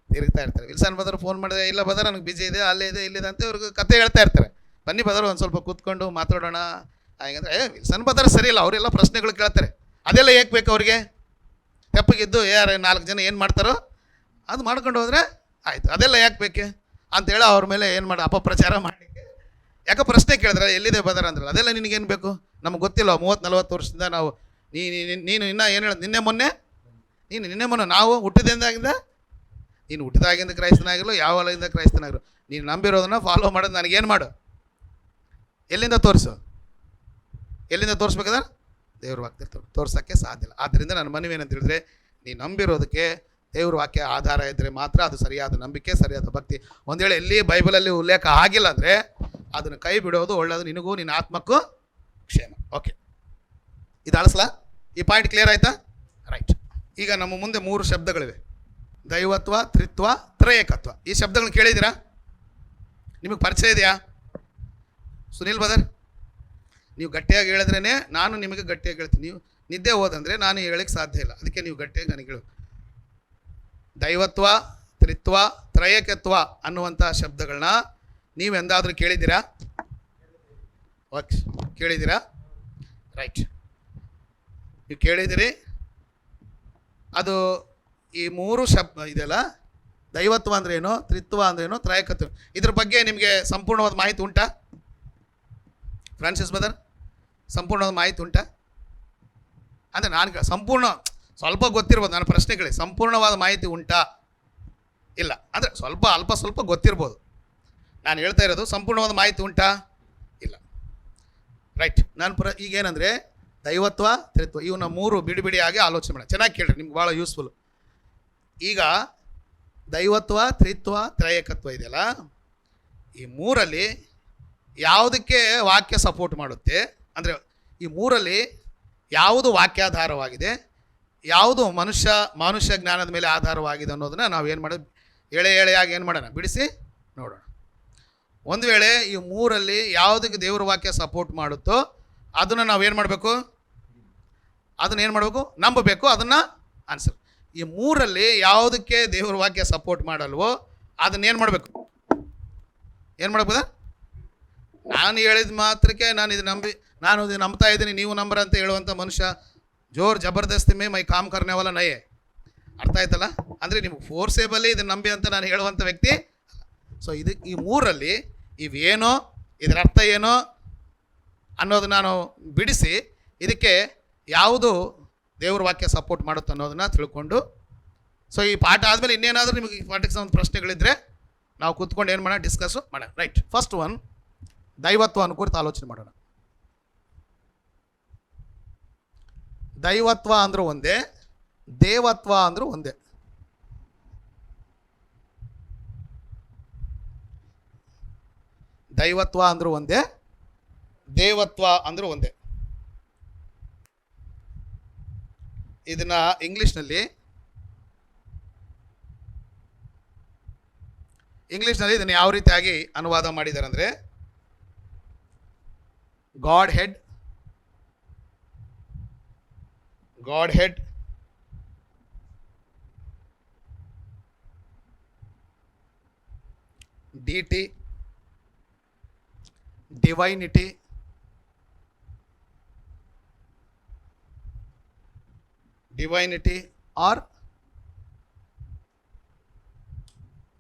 ತಿರುಗ್ತಾ ಇರ್ತಾರೆ. ವಿಲ್ಸನ್ ಬ್ರದರ್ ಫೋನ್ ಮಾಡಿದೆ, ಇಲ್ಲ ಬ್ರದರ್ ನನಗೆ ಬಿಜಿ ಇದೆ, ಅಲ್ಲೇ ಇದೆ, ಇಲ್ಲಿದೆ ಅಂತ ಇವ್ರಿಗೆ ಕತೆ ಹೇಳ್ತಾ ಇರ್ತಾರೆ. ಬನ್ನಿ ಬ್ರದರ್ ಒಂದು ಸ್ವಲ್ಪ ಕೂತ್ಕೊಂಡು ಮಾತಾಡೋಣ. ಹಾಗಂದ್ರೆ ವಿಲ್ಸನ್ ಬ್ರದರ್ ಸರಿ ಇಲ್ಲ, ಅವರೆಲ್ಲ ಪ್ರಶ್ನೆಗಳು ಕೇಳ್ತಾರೆ, ಅದೆಲ್ಲ ಏಕೆ ಬೇಕು ಅವ್ರಿಗೆ? ತೆಪ್ಪಗಿದ್ದು ಯಾರು 4 ಜನ ಏನು ಮಾಡ್ತಾರೋ ಅದು ಮಾಡ್ಕೊಂಡು ಹೋದರೆ ಆಯಿತು, ಅದೆಲ್ಲ ಯಾಕೆ ಬೇಕೆ ಅಂತೇಳಿ ಅವ್ರ ಮೇಲೆ ಏನು ಮಾಡಿ ಅಪಪ್ರಚಾರ ಮಾಡಲಿಕ್ಕೆ. ಯಾಕೆ ಪ್ರಶ್ನೆ ಕೇಳಿದ್ರೆ ಎಲ್ಲಿದೆ ಬ್ರದರ್ ಅಂದ್ರಲ್ಲ, ಅದೆಲ್ಲ ನಿನಗೇನು ಬೇಕು, ನಮಗೆ ಗೊತ್ತಿಲ್ಲ. 30-40 ವರ್ಷದಿಂದ ನಾವು ನೀನು ಇನ್ನೂ ಏನು ಹೇಳೋದು, ನಿನ್ನೆ ಮೊನ್ನೆ ನಾವು ಹುಟ್ಟಿದಾಗಿಂದ, ನೀನು ಹುಟ್ಟಿದಾಗಿಂದ ಕ್ರೈಸ್ತನಾಗಿರಲು, ಯಾವ ಅಲ್ಲಿಂದ ಕ್ರೈಸ್ತನಾಗಿರು, ನೀನು ನಂಬಿರೋದನ್ನು ಫಾಲೋ ಮಾಡೋದು ನನಗೇನು ಮಾಡು, ಎಲ್ಲಿಂದ ತೋರಿಸ್ಬೇಕಾದ್ರೆ ದೇವ್ರ ವಾಕ್ಯ ತೋರ್ಸೋಕ್ಕೆ ಸಾಧ್ಯ ಇಲ್ಲ. ಆದ್ದರಿಂದ ನನ್ನ ಮನವಿ ಏನಂತ ಹೇಳಿದ್ರೆ, ನೀನು ನಂಬಿರೋದಕ್ಕೆ ದೇವ್ರ ವಾಕ್ಯ ಆಧಾರ ಇದ್ದರೆ ಮಾತ್ರ ಅದು ಸರಿಯಾದ ನಂಬಿಕೆ, ಸರಿಯಾದ ಭಕ್ತಿ. ಒಂದು ವೇಳೆ ಎಲ್ಲಿ ಬೈಬಲಲ್ಲಿ ಉಲ್ಲೇಖ ಆಗಿಲ್ಲ ಅಂದರೆ ಅದನ್ನು ಕೈ ಬಿಡೋದು ಒಳ್ಳೆಯದು, ನಿನಗೂ ನಿನ್ನ ಆತ್ಮಕ್ಕೂ ಕ್ಷೇಮ. ಓಕೆ, ಇದು ಅಳಿಸ್ಲಾ? ಈ ಪಾಯಿಂಟ್ ಕ್ಲಿಯರ್ ಆಯಿತಾ? ರೈಟ್. ಈಗ ನಮ್ಮ ಮುಂದೆ 3 ಶಬ್ದಗಳಿವೆ, ದೈವತ್ವ, ತ್ರಿತ್ವ, ತ್ರಯೇಕತ್ವ. ಈ ಶಬ್ದಗಳನ್ನ ಕೇಳಿದ್ದೀರಾ? ನಿಮಗೆ ಪರಿಚಯ ಇದೆಯಾ? ಸುನೀಲ್ ಬ್ರದರ್, ನೀವು ಗಟ್ಟಿಯಾಗಿ ಹೇಳಿದ್ರೇ ನಾನು ನಿಮಗೆ ಗಟ್ಟಿಯಾಗಿ ಹೇಳ್ತೀನಿ. ನೀವು ನಿದ್ದೆ ಹೋದಂದರೆ ನಾನು ಹೇಳಕ್ಕೆ ಸಾಧ್ಯ ಇಲ್ಲ, ಅದಕ್ಕೆ ನೀವು ಗಟ್ಟಿಯಾಗಿ ನನಗೆ ಹೇಳು. ದೈವತ್ವ, ತ್ರಿತ್ವ, ತ್ರಯೇಕತ್ವ ಅನ್ನುವಂಥ ಶಬ್ದಗಳನ್ನ ನೀವೆಂದಾದರೂ ಕೇಳಿದ್ದೀರಾ? ಓಕೆ, ಕೇಳಿದ್ದೀರಾ? ರೈಟ್, ನೀವು ಕೇಳಿದ್ದೀರಿ. ಅದು ಈ 3 ಶಬ್ದ ಇದೆಯಲ್ಲ, ದೈವತ್ವ ಅಂದ್ರೇನು, ತ್ರಿತ್ವ ಅಂದ್ರೇನು, ತ್ರಯೇಕತ್ವ, ಇದ್ರ ಬಗ್ಗೆ ನಿಮಗೆ ಸಂಪೂರ್ಣವಾದ ಮಾಹಿತಿ ಉಂಟಾ? ಫ್ರಾನ್ಸಿಸ್ ಬ್ರದರ್, ಸಂಪೂರ್ಣವಾದ ಮಾಹಿತಿ ಉಂಟಾ? ಅಂದರೆ ನಾನು ಸಂಪೂರ್ಣ ಸ್ವಲ್ಪ ಗೊತ್ತಿರ್ಬೋದು, ನನ್ನ ಪ್ರಶ್ನೆಗಳಿಗೆ ಸಂಪೂರ್ಣವಾದ ಮಾಹಿತಿ ಉಂಟಾ? ಇಲ್ಲ, ಅಂದರೆ ಸ್ವಲ್ಪ ಸ್ವಲ್ಪ ಗೊತ್ತಿರ್ಬೋದು. ನಾನು ಹೇಳ್ತಾ ಇರೋದು ಸಂಪೂರ್ಣವಾದ ಮಾಹಿತಿ ಉಂಟಾ? ಇಲ್ಲ. ರೈಟ್. ನಾನು ಈಗೇನಂದರೆ ದೈವತ್ವ, ತ್ರಿತ್ವ ಇವನ್ನ ಮೂರು ಬಿಡಿ ಬಿಡಿಯಾಗಿ ಆಲೋಚನೆ ಮಾಡಿ. ಚೆನ್ನಾಗಿ ಕೇಳ್ರಿ, ನಿಮ್ಗೆ ಭಾಳ ಯೂಸ್ಫುಲ್. ಈಗ ದೈವತ್ವ, ತ್ರಿತ್ವ, ತ್ರೈಕತ್ವ ಇದೆಯಲ್ಲ, ಈ ಮೂರಲ್ಲಿ ಯಾವುದಕ್ಕೆ ವಾಕ್ಯ ಸಪೋರ್ಟ್ ಮಾಡುತ್ತೆ ಅಂದರೆ ಈ ಮೂರಲ್ಲಿ ಯಾವುದು ವಾಕ್ಯಾಧಾರವಾಗಿದೆ, ಯಾವುದು ಮನುಷ್ಯ ಜ್ಞಾನದ ಮೇಲೆ ಆಧಾರವಾಗಿದೆ ಅನ್ನೋದನ್ನು ನಾವು ಏನು ಮಾಡೋದು, ಎಳೆಯಾಗಿ ಏನು ಮಾಡೋಣ, ಬಿಡಿಸಿ ನೋಡೋಣ. ಒಂದು ವೇಳೆ ಈ ಮೂರಲ್ಲಿ ಯಾವುದಕ್ಕೆ ದೇವರ ವಾಕ್ಯ ಸಪೋರ್ಟ್ ಮಾಡುತ್ತೋ ಅದನ್ನು ನಾವು ಏನು ಮಾಡಬೇಕು, ನಂಬಬೇಕು, ಅದನ್ನು ಆನ್ಸರ್. ಈ ಮೂರಲ್ಲಿ ಯಾವುದಕ್ಕೆ ದೇವರ ವಾಕ್ಯ ಸಪೋರ್ಟ್ ಮಾಡಲ್ವೋ ಅದನ್ನೇನು ಮಾಡಬೇಕು, ನಾನು ಹೇಳಿದ ಮಾತ್ರಕ್ಕೆ ನಾನು ಇದು ನಂಬ್ತಾ ಇದ್ದೀನಿ, ನೀವು ನಂಬರ ಅಂತ ಹೇಳುವಂಥ ಮನುಷ್ಯ ಜೋರ್ ಜಬರ್ದಸ್ತಿ ಮೈ ಕಾಮ್ ಕರ್ನೇವಲ್ಲ ನಯೇ. ಅರ್ಥ ಆಯ್ತಲ್ಲ? ಅಂದರೆ ನಿಮ್ಗೆ ಫೋರ್ಸೇಬಲಿ ಇದನ್ನು ನಂಬಿ ಅಂತ ನಾನು ಹೇಳುವಂಥ ವ್ಯಕ್ತಿ. ಸೊ ಈ ಮೂರಲ್ಲಿ ಇವೇನೋ ಇದರ ಅರ್ಥ ಏನೋ ಅನ್ನೋದು ನಾನು ಬಿಡಿಸಿ ಇದಕ್ಕೆ ಯಾವುದು ದೇವ್ರ ವಾಕ್ಯ ಸಪೋರ್ಟ್ ಮಾಡುತ್ತೆ ಅನ್ನೋದನ್ನು ತಿಳ್ಕೊಂಡು, ಸೊ ಈ ಪಾಠ ಆದಮೇಲೆ ಇನ್ನೇನಾದರೂ ನಿಮಗೆ ಈ ಪಾಠಕ್ಕೆ ಸಂಬಂಧ ಪ್ರಶ್ನೆಗಳಿದ್ದರೆ ನಾವು ಕೂತ್ಕೊಂಡು ಏನು ಮಾಡೋಣ, ಡಿಸ್ಕಸ್ಸು ಮಾಡೋಣ. ರೈಟ್. ಫಸ್ಟ್ ಒನ್, ದೈವತ್ವವನ್ನು ಕುರಿತು ಆಲೋಚನೆ ಮಾಡೋಣ. ದೈವತ್ವ ಅಂದರೂ ಒಂದೇ, ದೇವತ್ವ ಅಂದರೂ ಒಂದೇ. ದೈವತ್ವ ಅಂದರೂ ಒಂದೇ, ದೇವತ್ವ ಅಂದರೂ ಒಂದೇ. ಇದನ್ನ ಇಂಗ್ಲೀಷ್ನಲ್ಲಿ ಇದನ್ನು ಯಾವ ರೀತಿಯಾಗಿ ಅನುವಾದ ಮಾಡಿದ್ದಾರೆ ಅಂದರೆ, godhead, deity, divinity, or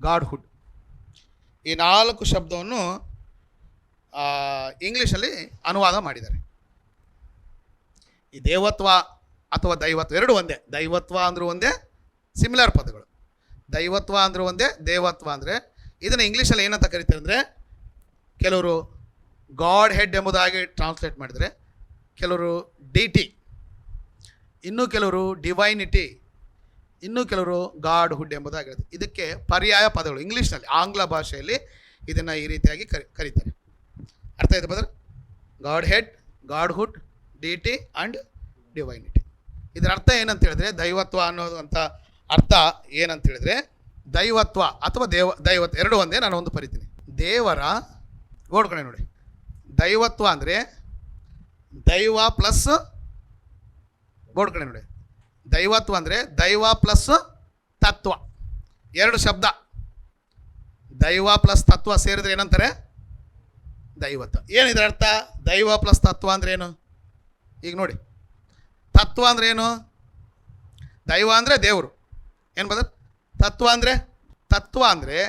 godhood. ಈ 4 ಶಬ್ದವನ್ನು ಇಂಗ್ಲೀಷಲ್ಲಿ ಅನುವಾದ ಮಾಡಿದ್ದಾರೆ. ಈ ದೇವತ್ವ ಅಥವಾ ದೈವತ್ವ ಎರಡು ಒಂದೇ. ದೈವತ್ವ ಅಂದರೂ ಒಂದೇ, ಸಿಮಿಲರ್ ಪದಗಳು. ದೈವತ್ವ ಅಂದರೂ ಒಂದೇ, ದೇವತ್ವ ಅಂದರೆ ಇದನ್ನು ಇಂಗ್ಲೀಷಲ್ಲಿ ಏನಂತ ಕರೀತಾರೆ ಅಂದರೆ, ಕೆಲವರು ಗಾಡ್ ಹೆಡ್ ಎಂಬುದಾಗಿ ಟ್ರಾನ್ಸ್ಲೇಟ್ ಮಾಡಿದರೆ, ಕೆಲವರು ಡಿ ಟಿ, ಇನ್ನೂ ಕೆಲವರು ಡಿವೈನಿಟಿ, ಇನ್ನೂ ಕೆಲವರು ಗಾಡ್ ಹುಡ್ ಎಂಬುದಾಗಿರುತ್ತೆ. ಇದಕ್ಕೆ ಪರ್ಯಾಯ ಪದಗಳು ಇಂಗ್ಲೀಷ್ನಲ್ಲಿ, ಆಂಗ್ಲ ಭಾಷೆಯಲ್ಲಿ ಇದನ್ನು ಈ ರೀತಿಯಾಗಿ ಕರೀತಾರೆ. ಅರ್ಥ ಆಯ್ತು brother? Godhead, godhood, deity and divinity. ಇದರ ಅರ್ಥ ಏನಂತ ಹೇಳಿದ್ರೆ, ದೈವತ್ವ ಅನ್ನೋದಂಥ ಅರ್ಥ ಏನಂತ ಹೇಳಿದ್ರೆ, ದೈವತ್ವ ಅಥವಾ ದೈವತ್ವ ಎರಡು ಒಂದೇ. ನಾನು ಒಂದು ಬರಿತೀನಿ. ದೇವರ ಓಡ್ಕಣೆ ನೋಡಿ. ದೈವತ್ವ ಅಂದರೆ ದೈವ ಪ್ಲಸ್, ಬೋರ್ಡ್ ಕಡೆ ನೋಡಿ, ದೈವತ್ವ ಅಂದರೆ ದೈವ ಪ್ಲಸ್ ತತ್ವ, ಎರಡು ಶಬ್ದ. ದೈವ ಪ್ಲಸ್ ತತ್ವ ಸೇರಿದ್ರೆ ಏನಂತಾರೆ? ದೈವತ್ವ. ಏನಿದ್ರ ಅರ್ಥ? ದೈವ ಪ್ಲಸ್ ತತ್ವ ಅಂದ್ರೆ ಏನು? ಈಗ ನೋಡಿ, ತತ್ವ ಅಂದ್ರೆ ಏನು? ದೈವ ಅಂದರೆ ದೇವರು, ಏನು ಬದ? ತತ್ವ ಅಂದರೆ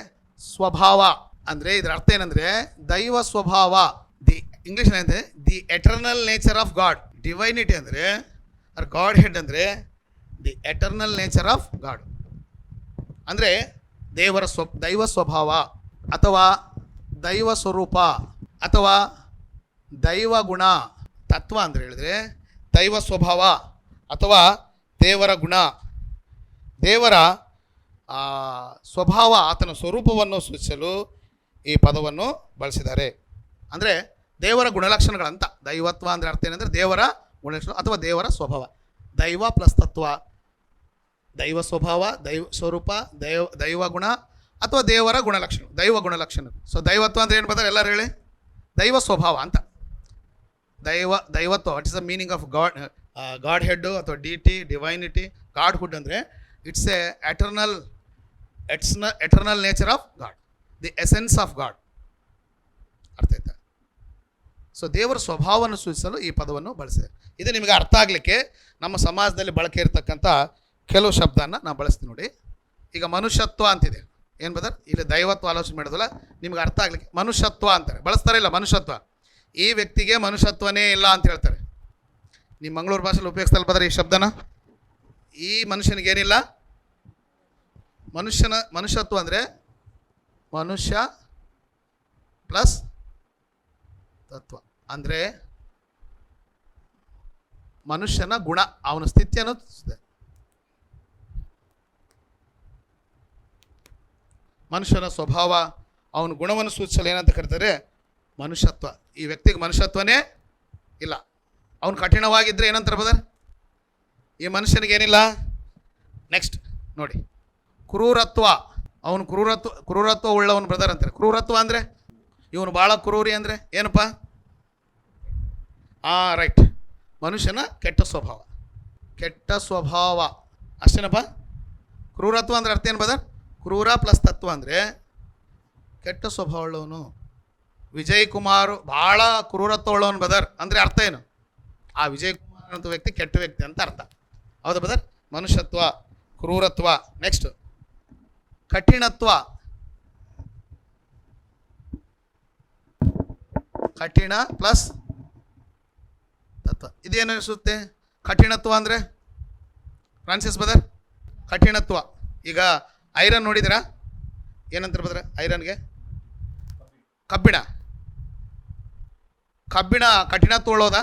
ಸ್ವಭಾವ. ಅಂದರೆ ಇದರ ಅರ್ಥ ಏನಂದರೆ ದೈವ ಸ್ವಭಾವ. ಇಂಗ್ಲೀಷ್ ಏನಂದರೆ the eternal nature of god. Divinity ಅಂದರೆ ಗಾಡ್ ಹೆಡ್ ಅಂದರೆ the eternal nature of god. ಅಂದರೆ ದೈವ ಸ್ವಭಾವ ಅಥವಾ ದೈವ ಸ್ವರೂಪ ಅಥವಾ ದೈವ ಗುಣ. ತತ್ವ ಅಂದರೆ ಹೇಳಿದ್ರೆ ದೈವ ಸ್ವಭಾವ ಅಥವಾ ದೇವರ ಗುಣ, ದೇವರ ಸ್ವಭಾವ, ಆತನ ಸ್ವರೂಪವನ್ನು ಸೂಚಿಸಲು ಈ ಪದವನ್ನು ಬಳಸಿದ್ದಾರೆ. ಅಂದರೆ ದೇವರ ಗುಣಲಕ್ಷಣಗಳಂತ. ದೈವತ್ವ ಅಂದರೆ ಅರ್ಥ ಏನಂದರೆ ದೇವರ ಗುಣಲಕ್ಷಣ ಅಥವಾ ದೇವರ ಸ್ವಭಾವ. ದೈವ ಪ್ಲಸ್ ತತ್ವ, ದೈವ ಸ್ವಭಾವ, ದೈವ ಸ್ವರೂಪ, ದೈವ ಗುಣ ಅಥವಾ ದೇವರ ಗುಣಲಕ್ಷಣ, ದೈವ ಗುಣಲಕ್ಷಣ. ಸೊ ದೈವತ್ವ ಅಂದರೆ ಏನು ಬರ್ತಾರೆ ಎಲ್ಲರೂ ಹೇಳಿ? ದೈವ ಸ್ವಭಾವ ಅಂತ. ದೈವತ್ವ, what is the meaning of godhead ಅಥವಾ deity, divinity, godhood ಅಂದರೆ it's eternal nature of God, the essence of God. ಅರ್ಥ ಆಯ್ತಾ? ಸೊ ದೇವರ ಸ್ವಭಾವವನ್ನು ಸೂಚಿಸಲು ಈ ಪದವನ್ನು ಬಳಸಿದೆ. ಇದು ನಿಮಗೆ ಅರ್ಥ ಆಗಲಿಕ್ಕೆ ನಮ್ಮ ಸಮಾಜದಲ್ಲಿ ಬಳಕೆ ಇರತಕ್ಕಂಥ ಕೆಲವು ಶಬ್ದನ ನಾನು ಬಳಸ್ತೀನಿ ನೋಡಿ. ಈಗ ಮನುಷ್ಯತ್ವ ಅಂತಿದೆ, ಏನು ಬದರ್? ಇಲ್ಲಿ ದೈವತ್ವ ಆಲೋಚನೆ ಮಾಡೋದಲ್ಲ, ನಿಮ್ಗೆ ಅರ್ಥ ಆಗಲಿಕ್ಕೆ ಮನುಷ್ಯತ್ವ ಅಂತಾರೆ, ಬಳಸ್ತಾರೆ. ಇಲ್ಲ, ಮನುಷ್ಯತ್ವ, ಈ ವ್ಯಕ್ತಿಗೆ ಮನುಷ್ಯತ್ವನೇ ಇಲ್ಲ ಅಂತ ಹೇಳ್ತಾರೆ. ನಿಮ್ಮ ಮಂಗಳೂರು ಭಾಷೆಯಲ್ಲಿ ಉಪಯೋಗಿಸ್ತಲ್ಲ ಬದರ್ ಈ ಶಬ್ದನ? ಈ ಮನುಷ್ಯನಿಗೇನಿಲ್ಲ, ಮನುಷ್ಯತ್ವ ಅಂದರೆ ಮನುಷ್ಯ ಪ್ಲಸ್ ತತ್ವ ಅಂದರೆ ಮನುಷ್ಯನ ಗುಣ, ಅವನ ಸ್ಥಿತಿಯನ್ನು ಸೂಚಿಸುತ್ತೆ. ಮನುಷ್ಯನ ಸ್ವಭಾವ, ಅವನ ಗುಣವನ್ನು ಸೂಚಿಸಲು ಏನಂತ ಕರೀತಾರೆ? ಮನುಷ್ಯತ್ವ. ಈ ವ್ಯಕ್ತಿಗೆ ಮನುಷ್ಯತ್ವನೇ ಇಲ್ಲ, ಅವನು ಕಠಿಣವಾಗಿದ್ದರೆ ಏನಂತಾರೆ ಬ್ರದರ್? ಈ ಮನುಷ್ಯನಿಗೇನಿಲ್ಲ. ನೆಕ್ಸ್ಟ್ ನೋಡಿ, ಕ್ರೂರತ್ವ. ಅವನು ಕ್ರೂರತ್ವ ಉಳ್ಳವನು ಬ್ರದರ್ ಅಂತಾರೆ. ಕ್ರೂರತ್ವ ಅಂದರೆ ಇವನು ಭಾಳ ಕ್ರೂರಿ ಅಂದರೆ ಏನಪ್ಪ? ರೈಟ್, ಮನುಷ್ಯನ ಕೆಟ್ಟ ಸ್ವಭಾವ. ಕೆಟ್ಟ ಸ್ವಭಾವ ಅಷ್ಟೇನಪ್ಪ? ಕ್ರೂರತ್ವ ಅಂದರೆ ಅರ್ಥ ಏನು ಬ್ರದರ್? ಕ್ರೂರ ಪ್ಲಸ್ ತತ್ವ ಅಂದರೆ ಕೆಟ್ಟ ಸ್ವಭಾವ ಉಳ್ಳವನು. ವಿಜಯ್ ಕುಮಾರ್ ಭಾಳ ಕ್ರೂರತ್ವ ಉಳ್ಳವನು ಬ್ರದರ್ ಅಂದರೆ ಅರ್ಥ ಏನು? ಆ ವಿಜಯ್ ಕುಮಾರ್ ಅಂತ ವ್ಯಕ್ತಿ ಕೆಟ್ಟ ವ್ಯಕ್ತಿ ಅಂತ ಅರ್ಥ. ಹೌದಾ ಬ್ರದರ್? ಮನುಷ್ಯತ್ವ, ಕ್ರೂರತ್ವ. ನೆಕ್ಸ್ಟ್ ಕಠಿಣತ್ವ. ಕಠಿಣ ಪ್ಲಸ್ ತತ್ವ. ಇದೇನು ಅನಿಸುತ್ತೆ? ಕಠಿಣತ್ವ ಅಂದರೆ ಫ್ರಾನ್ಸಿಸ್ ಬ್ರದರ್, ಕಠಿಣತ್ವ. ಈಗ ಐರನ್ ನೋಡಿದಿರಾ? ಏನಂತಾರೆ ಬ್ರದರ್ ಐರನ್ಗೆ? ಕಬ್ಬಿಣ. ಕಬ್ಬಿಣ ಕಠಿಣತ್ವ ಉಳ್ಳೋದಾ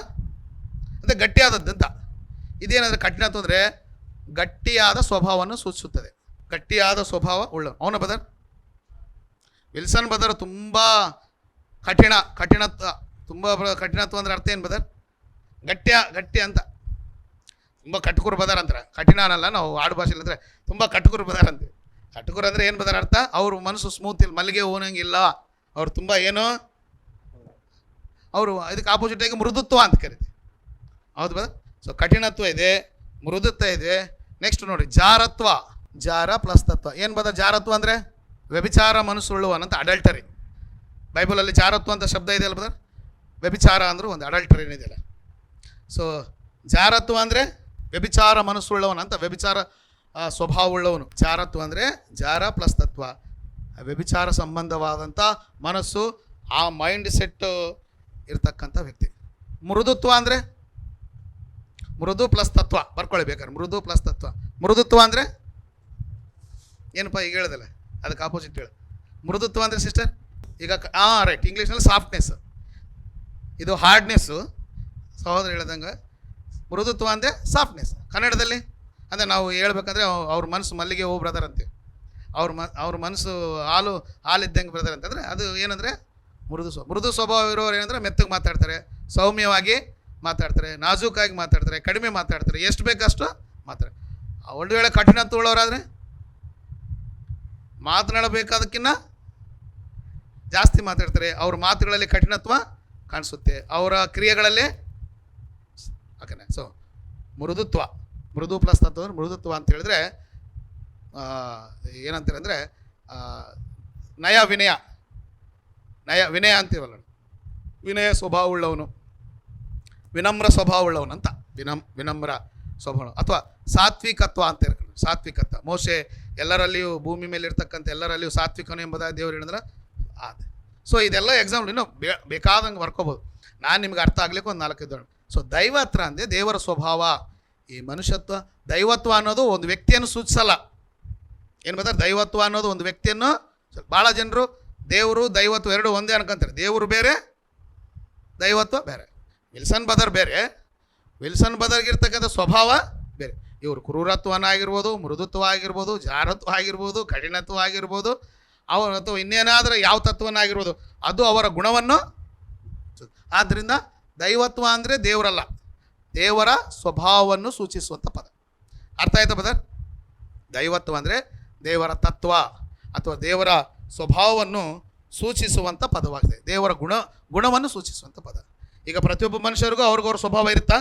ಅಂದರೆ ಗಟ್ಟಿಯಾದದ್ದು ಅಂತ. ಇದೇನಂದರೆ ಕಠಿಣತ್ವ ಅಂದರೆ ಗಟ್ಟಿಯಾದ ಸ್ವಭಾವವನ್ನು ಸೂಚಿಸುತ್ತದೆ. ಗಟ್ಟಿಯಾದ ಸ್ವಭಾವ ಉಳ್ಳವನು ಅವನ ಬ್ರದರ್. ವಿಲ್ಸನ್ ಬ್ರದರ್ ತುಂಬ ಕಠಿಣತ್ವ. ತುಂಬ ಕಠಿಣತ್ವ ಅಂದರೆ ಅರ್ಥ ಏನು ಬ್ರದರ್? ಗಟ್ಟಿ ಅಂತ. ತುಂಬ ಕಟುಕುರು ಬದಾರ ಅಂತಾರೆ. ಕಠಿಣ ಅನ್ನಲ್ಲ, ನಾವು ಆಡು ಭಾಷೆಲಿ ಅಂದರೆ ತುಂಬ ಕಟುಕುರು ಬದಾರ ಅಂತೀವಿ. ಕಟುಕುರು ಅಂದರೆ ಏನು ಬದಾರ ಅರ್ಥ? ಅವ್ರ ಮನಸ್ಸು ಸ್ಮೂತ್ ಇಲ್ಲ, ಮಲ್ಲಿಗೆ ಹೂನಂಗಿಲ್ಲ. ಅವ್ರು ತುಂಬ ಏನು, ಅವರು ಇದಕ್ಕೆ ಆಪೋಸಿಟಾಗಿ ಮೃದುತ್ವ ಅಂತ ಕರಿತೀವಿ. ಹೌದು ಬದ? ಸೊ ಕಠಿಣತ್ವ ಇದೆ, ಮೃದುತ್ವ ಇದೆ. ನೆಕ್ಸ್ಟ್ ನೋಡಿ ಜಾರತ್ವ. ಜಾರ ಪ್ಲಸ್ ತತ್ವ. ಏನು ಬದ ಜಾರತ್ವ ಅಂದರೆ? ವ್ಯಭಿಚಾರ ಮನಸ್ಸುಳ್ಳುವನಂತ, ಅಡಲ್ಟರಿ. ಬೈಬಲಲ್ಲಿ ಜಾರತ್ವ ಅಂತ ಶಬ್ದ ಇದೆಯಲ್ಲ ಬದ? ವ್ಯಭಿಚಾರ ಅಂದರೂ ಒಂದು ಅಡಲ್ಟರಿ ಇದೆಯಲ್ಲ. ಸೊ ಜಾರತ್ವ ಅಂದರೆ ವ್ಯಭಿಚಾರ ಮನಸ್ಸುಳ್ಳವನಂತ, ವ್ಯಭಿಚಾರ ಸ್ವಭಾವವುಳ್ಳವನು. ಜಾರತ್ವ ಅಂದರೆ ಜಾರ ಪ್ಲಸ್ ತತ್ವ, ವ್ಯಭಿಚಾರ ಸಂಬಂಧವಾದಂಥ ಮನಸ್ಸು, ಆ ಮೈಂಡ್ ಸೆಟ್ ಇರ್ತಕ್ಕಂಥ ವ್ಯಕ್ತಿ. ಮೃದುತ್ವ ಅಂದರೆ ಮೃದು ಪ್ಲಸ್ ತತ್ವ. ಬರ್ಕೊಳ್ಳಿ ಬೇಕಾದ್ರೆ, ಮೃದು ಪ್ಲಸ್ ತತ್ವ. ಮೃದುತ್ವ ಅಂದರೆ ಏನಪ್ಪ? ಈಗ ಹೇಳಿದಲ್ಲ, ಅದಕ್ಕೆ ಆಪೋಸಿಟ್ ಹೇಳು. ಮೃದುತ್ವ ಅಂದರೆ ಸಿಸ್ಟರ್ ಈಗ ರೈಟ್, ಇಂಗ್ಲೀಷ್ನಲ್ಲಿ ಸಾಫ್ಟ್ನೆಸ್, ಇದು ಹಾರ್ಡ್ನೆಸ್ಸು. ಸಹೋದರ ಹೇಳ್ದಂಗೆ ಮೃದುತ್ವ ಅಂದರೆ ಸಾಫ್ಟ್ನೆಸ್. ಕನ್ನಡದಲ್ಲಿ ಅಂದರೆ ನಾವು ಹೇಳ್ಬೇಕಂದ್ರೆ ಅವ್ರ ಮನಸ್ಸು ಮಲ್ಲಿಗೆ ಹೂ ಬ್ರದರ್ ಅಂತೀವಿ. ಅವ್ರ ಮನಸ್ಸು ಹಾಲಿದ್ದಂಗೆ ಬ್ರದರ್ ಅಂತಂದರೆ ಅದು ಏನಂದರೆ ಮೃದು ಸ್ವಭಾವ ಇರೋರು ಏನಂದರೆ ಮೆತ್ತಗೆ ಮಾತಾಡ್ತಾರೆ, ಸೌಮ್ಯವಾಗಿ ಮಾತಾಡ್ತಾರೆ, ನಾಜೂಕಾಗಿ ಮಾತಾಡ್ತಾರೆ, ಕಡಿಮೆ ಮಾತಾಡ್ತಾರೆ, ಎಷ್ಟು ಬೇಕಷ್ಟು ಮಾತಾಡ್ತಾರೆ. ಒಂದು ವೇಳೆ ಕಠಿಣತ್ವ ಉಳ್ಳವರಾದರೆ ಮಾತನಾಡಬೇಕಾದಕ್ಕಿಂತ ಜಾಸ್ತಿ ಮಾತಾಡ್ತಾರೆ. ಅವ್ರ ಮಾತುಗಳಲ್ಲಿ ಕಠಿಣತ್ವ ಕಾಣಿಸುತ್ತೆ, ಅವರ ಕ್ರಿಯೆಗಳಲ್ಲಿ. ಓಕೆನಾ? ಸೊ ಮೃದುತ್ವ, ಮೃದು ಪ್ಲಸ್ ತತ್ವ ಮೃದುತ್ವ ಅಂತ ಹೇಳಿದ್ರೆ ಏನಂತಾರೆ ಅಂದರೆ ವಿನಯ ಅಂತೀವಲ್ಲ, ವಿನಯ ಸ್ವಭಾವ ಉಳ್ಳವನು, ವಿನಮ್ರ ಸ್ವಭಾವ ಉಳ್ಳವನು ಅಂತ. ವಿನಮ್ರ ಸ್ವಭಾವ ಅಥವಾ ಸಾತ್ವಿಕತ್ವ ಅಂತ ಹೇಳ್ಕೊಂಡು. ಸಾತ್ವಿಕತ್ವ ಮೋಶೆ ಎಲ್ಲರಲ್ಲಿಯೂ, ಭೂಮಿ ಮೇಲೆ ಇರ್ತಕ್ಕಂಥ ಎಲ್ಲರಲ್ಲಿಯೂ ಸಾತ್ವಿಕನು ಎಂಬುದಾಗಿ ದೇವರು ಹೇಳಿದ್ರೆ ಅದು. ಸೊ ಇದೆಲ್ಲ ಎಕ್ಸಾಂಪಲ್ ಇನ್ನೂ ಬೇಕಾದಂಗೆ ಬರ್ಕೋಬೋದು. ನಾನು ನಿಮ್ಗೆ ಅರ್ಥ ಆಗ್ಲಿಕ್ಕೆ ಒಂದು 4-5 ಸೊ ದೈವತ್ವ ಅಂದರೆ ದೇವರ ಸ್ವಭಾವ. ಈ ಮನುಷ್ಯತ್ವ, ದೈವತ್ವ ಅನ್ನೋದು ಒಂದು ವ್ಯಕ್ತಿಯನ್ನು ಸೂಚಿಸಲ್ಲ. ಏನು ಬರ್ತಾರೆ? ದೈವತ್ವ ಅನ್ನೋದು ಒಂದು ವ್ಯಕ್ತಿಯನ್ನು, ಭಾಳ ಜನರು ದೇವರು ದೈವತ್ವ ಎರಡು ಒಂದೇ ಅನ್ಕೊಂತಾರೆ. ದೇವರು ಬೇರೆ, ದೈವತ್ವ ಬೇರೆ. ವಿಲ್ಸನ್ ಬದರ್ ಬೇರೆ, ವಿಲ್ಸನ್ ಬದರ್ಗಿರ್ತಕ್ಕಂಥ ಸ್ವಭಾವ ಬೇರೆ. ಇವರು ಕ್ರೂರತ್ವನ ಆಗಿರ್ಬೋದು, ಮೃದುತ್ವ ಆಗಿರ್ಬೋದು, ಜಾರತ್ವ ಆಗಿರ್ಬೋದು, ಕಠಿಣತ್ವ ಆಗಿರ್ಬೋದು, ಅಥವಾ ಇನ್ನೇನಾದರೂ ಯಾವ ತತ್ವನಾಗಿರ್ಬೋದು, ಅದು ಅವರ ಗುಣವನ್ನು. ಆದ್ದರಿಂದ ದೈವತ್ವ ಅಂದರೆ ದೇವರಲ್ಲ, ದೇವರ ಸ್ವಭಾವವನ್ನು ಸೂಚಿಸುವಂಥ ಪದ. ಅರ್ಥ ಆಯ್ತಾ ಬದರ್? ದೈವತ್ವ ಅಂದರೆ ದೇವರ ತತ್ವ ಅಥವಾ ದೇವರ ಸ್ವಭಾವವನ್ನು ಸೂಚಿಸುವಂಥ ಪದವಾಗಿದೆ. ದೇವರ ಗುಣವನ್ನು ಸೂಚಿಸುವಂಥ ಪದ. ಈಗ ಪ್ರತಿಯೊಬ್ಬ ಮನುಷ್ಯರಿಗೂ ಅವ್ರಿಗವ್ರ ಸ್ವಭಾವ ಇರುತ್ತಾ?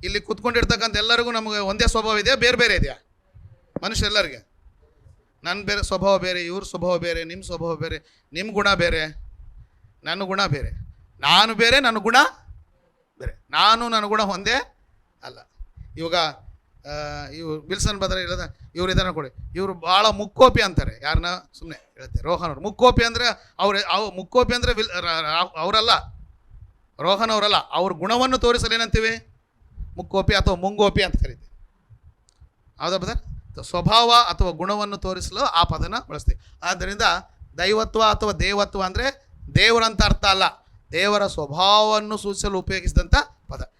ಇಲ್ಲಿ ಕೂತ್ಕೊಂಡಿರ್ತಕ್ಕಂಥ ಎಲ್ಲರಿಗೂ ನಮಗೆ ಒಂದೇ ಸ್ವಭಾವ ಇದೆಯಾ, ಬೇರೆ ಬೇರೆ ಇದೆಯಾ? ಮನುಷ್ಯರೆಲ್ಲರಿಗೆ ನನ್ನ ಬೇರೆ ಸ್ವಭಾವ ಬೇರೆ, ಇವ್ರ ಸ್ವಭಾವ ಬೇರೆ, ನಿಮ್ಮ ಸ್ವಭಾವ ಬೇರೆ, ನಿಮ್ಮ ಗುಣ ಬೇರೆ, ನನ್ನ ಗುಣ ಬೇರೆ, ನಾನು ಬೇರೆ, ನನ್ನ ಗುಣ ಬೇರೆ. ನನ್ನ ಗುಣ ಒಂದೇ ಅಲ್ಲ. ಇವಾಗ ಇವ್ರು ವಿಲ್ಸನ್ ಬದರ್ ಇರೋದ ಇವ್ರು ಇದನ್ನು ಕೊಡಿ, ಇವರು ಭಾಳ ಮುಕ್ಕೋಪಿ ಅಂತಾರೆ. ಯಾರನ್ನ ಸುಮ್ಮನೆ ಹೇಳ್ತಾರೆ, ರೋಹನ್ ಅವರು. ಮುಕ್ಕೋಪಿ ಅಂದರೆ ಮುಕ್ಕೋಪಿ ಅಂದರೆ ಅವರಲ್ಲ, ರೋಹನ್ ಅವರಲ್ಲ. ಅವ್ರ ಗುಣವನ್ನು ತೋರಿಸಲು ಏನಂತೀವಿ? ಮುಕ್ಕೋಪಿ ಅಥವಾ ಮುಂಗೋಪಿ ಅಂತ ಕರಿತೀವಿ. ಹೌದಾ ಬದರ್? ಸ್ವಭಾವ ಅಥವಾ ಗುಣವನ್ನು ತೋರಿಸಲು ಆ ಪದನ ಬಳಸ್ತೀವಿ. ಆದ್ದರಿಂದ ದೈವತ್ವ ಅಥವಾ ದೇವತ್ವ ಅಂದರೆ ದೇವರಂತ ಅರ್ಥ ಅಲ್ಲ, ದೇವರ ಸ್ವಭಾವವನ್ನು ಸೂಚಿಸಲು ಉಪಯೋಗಿಸಿದಂಥ ಪದ.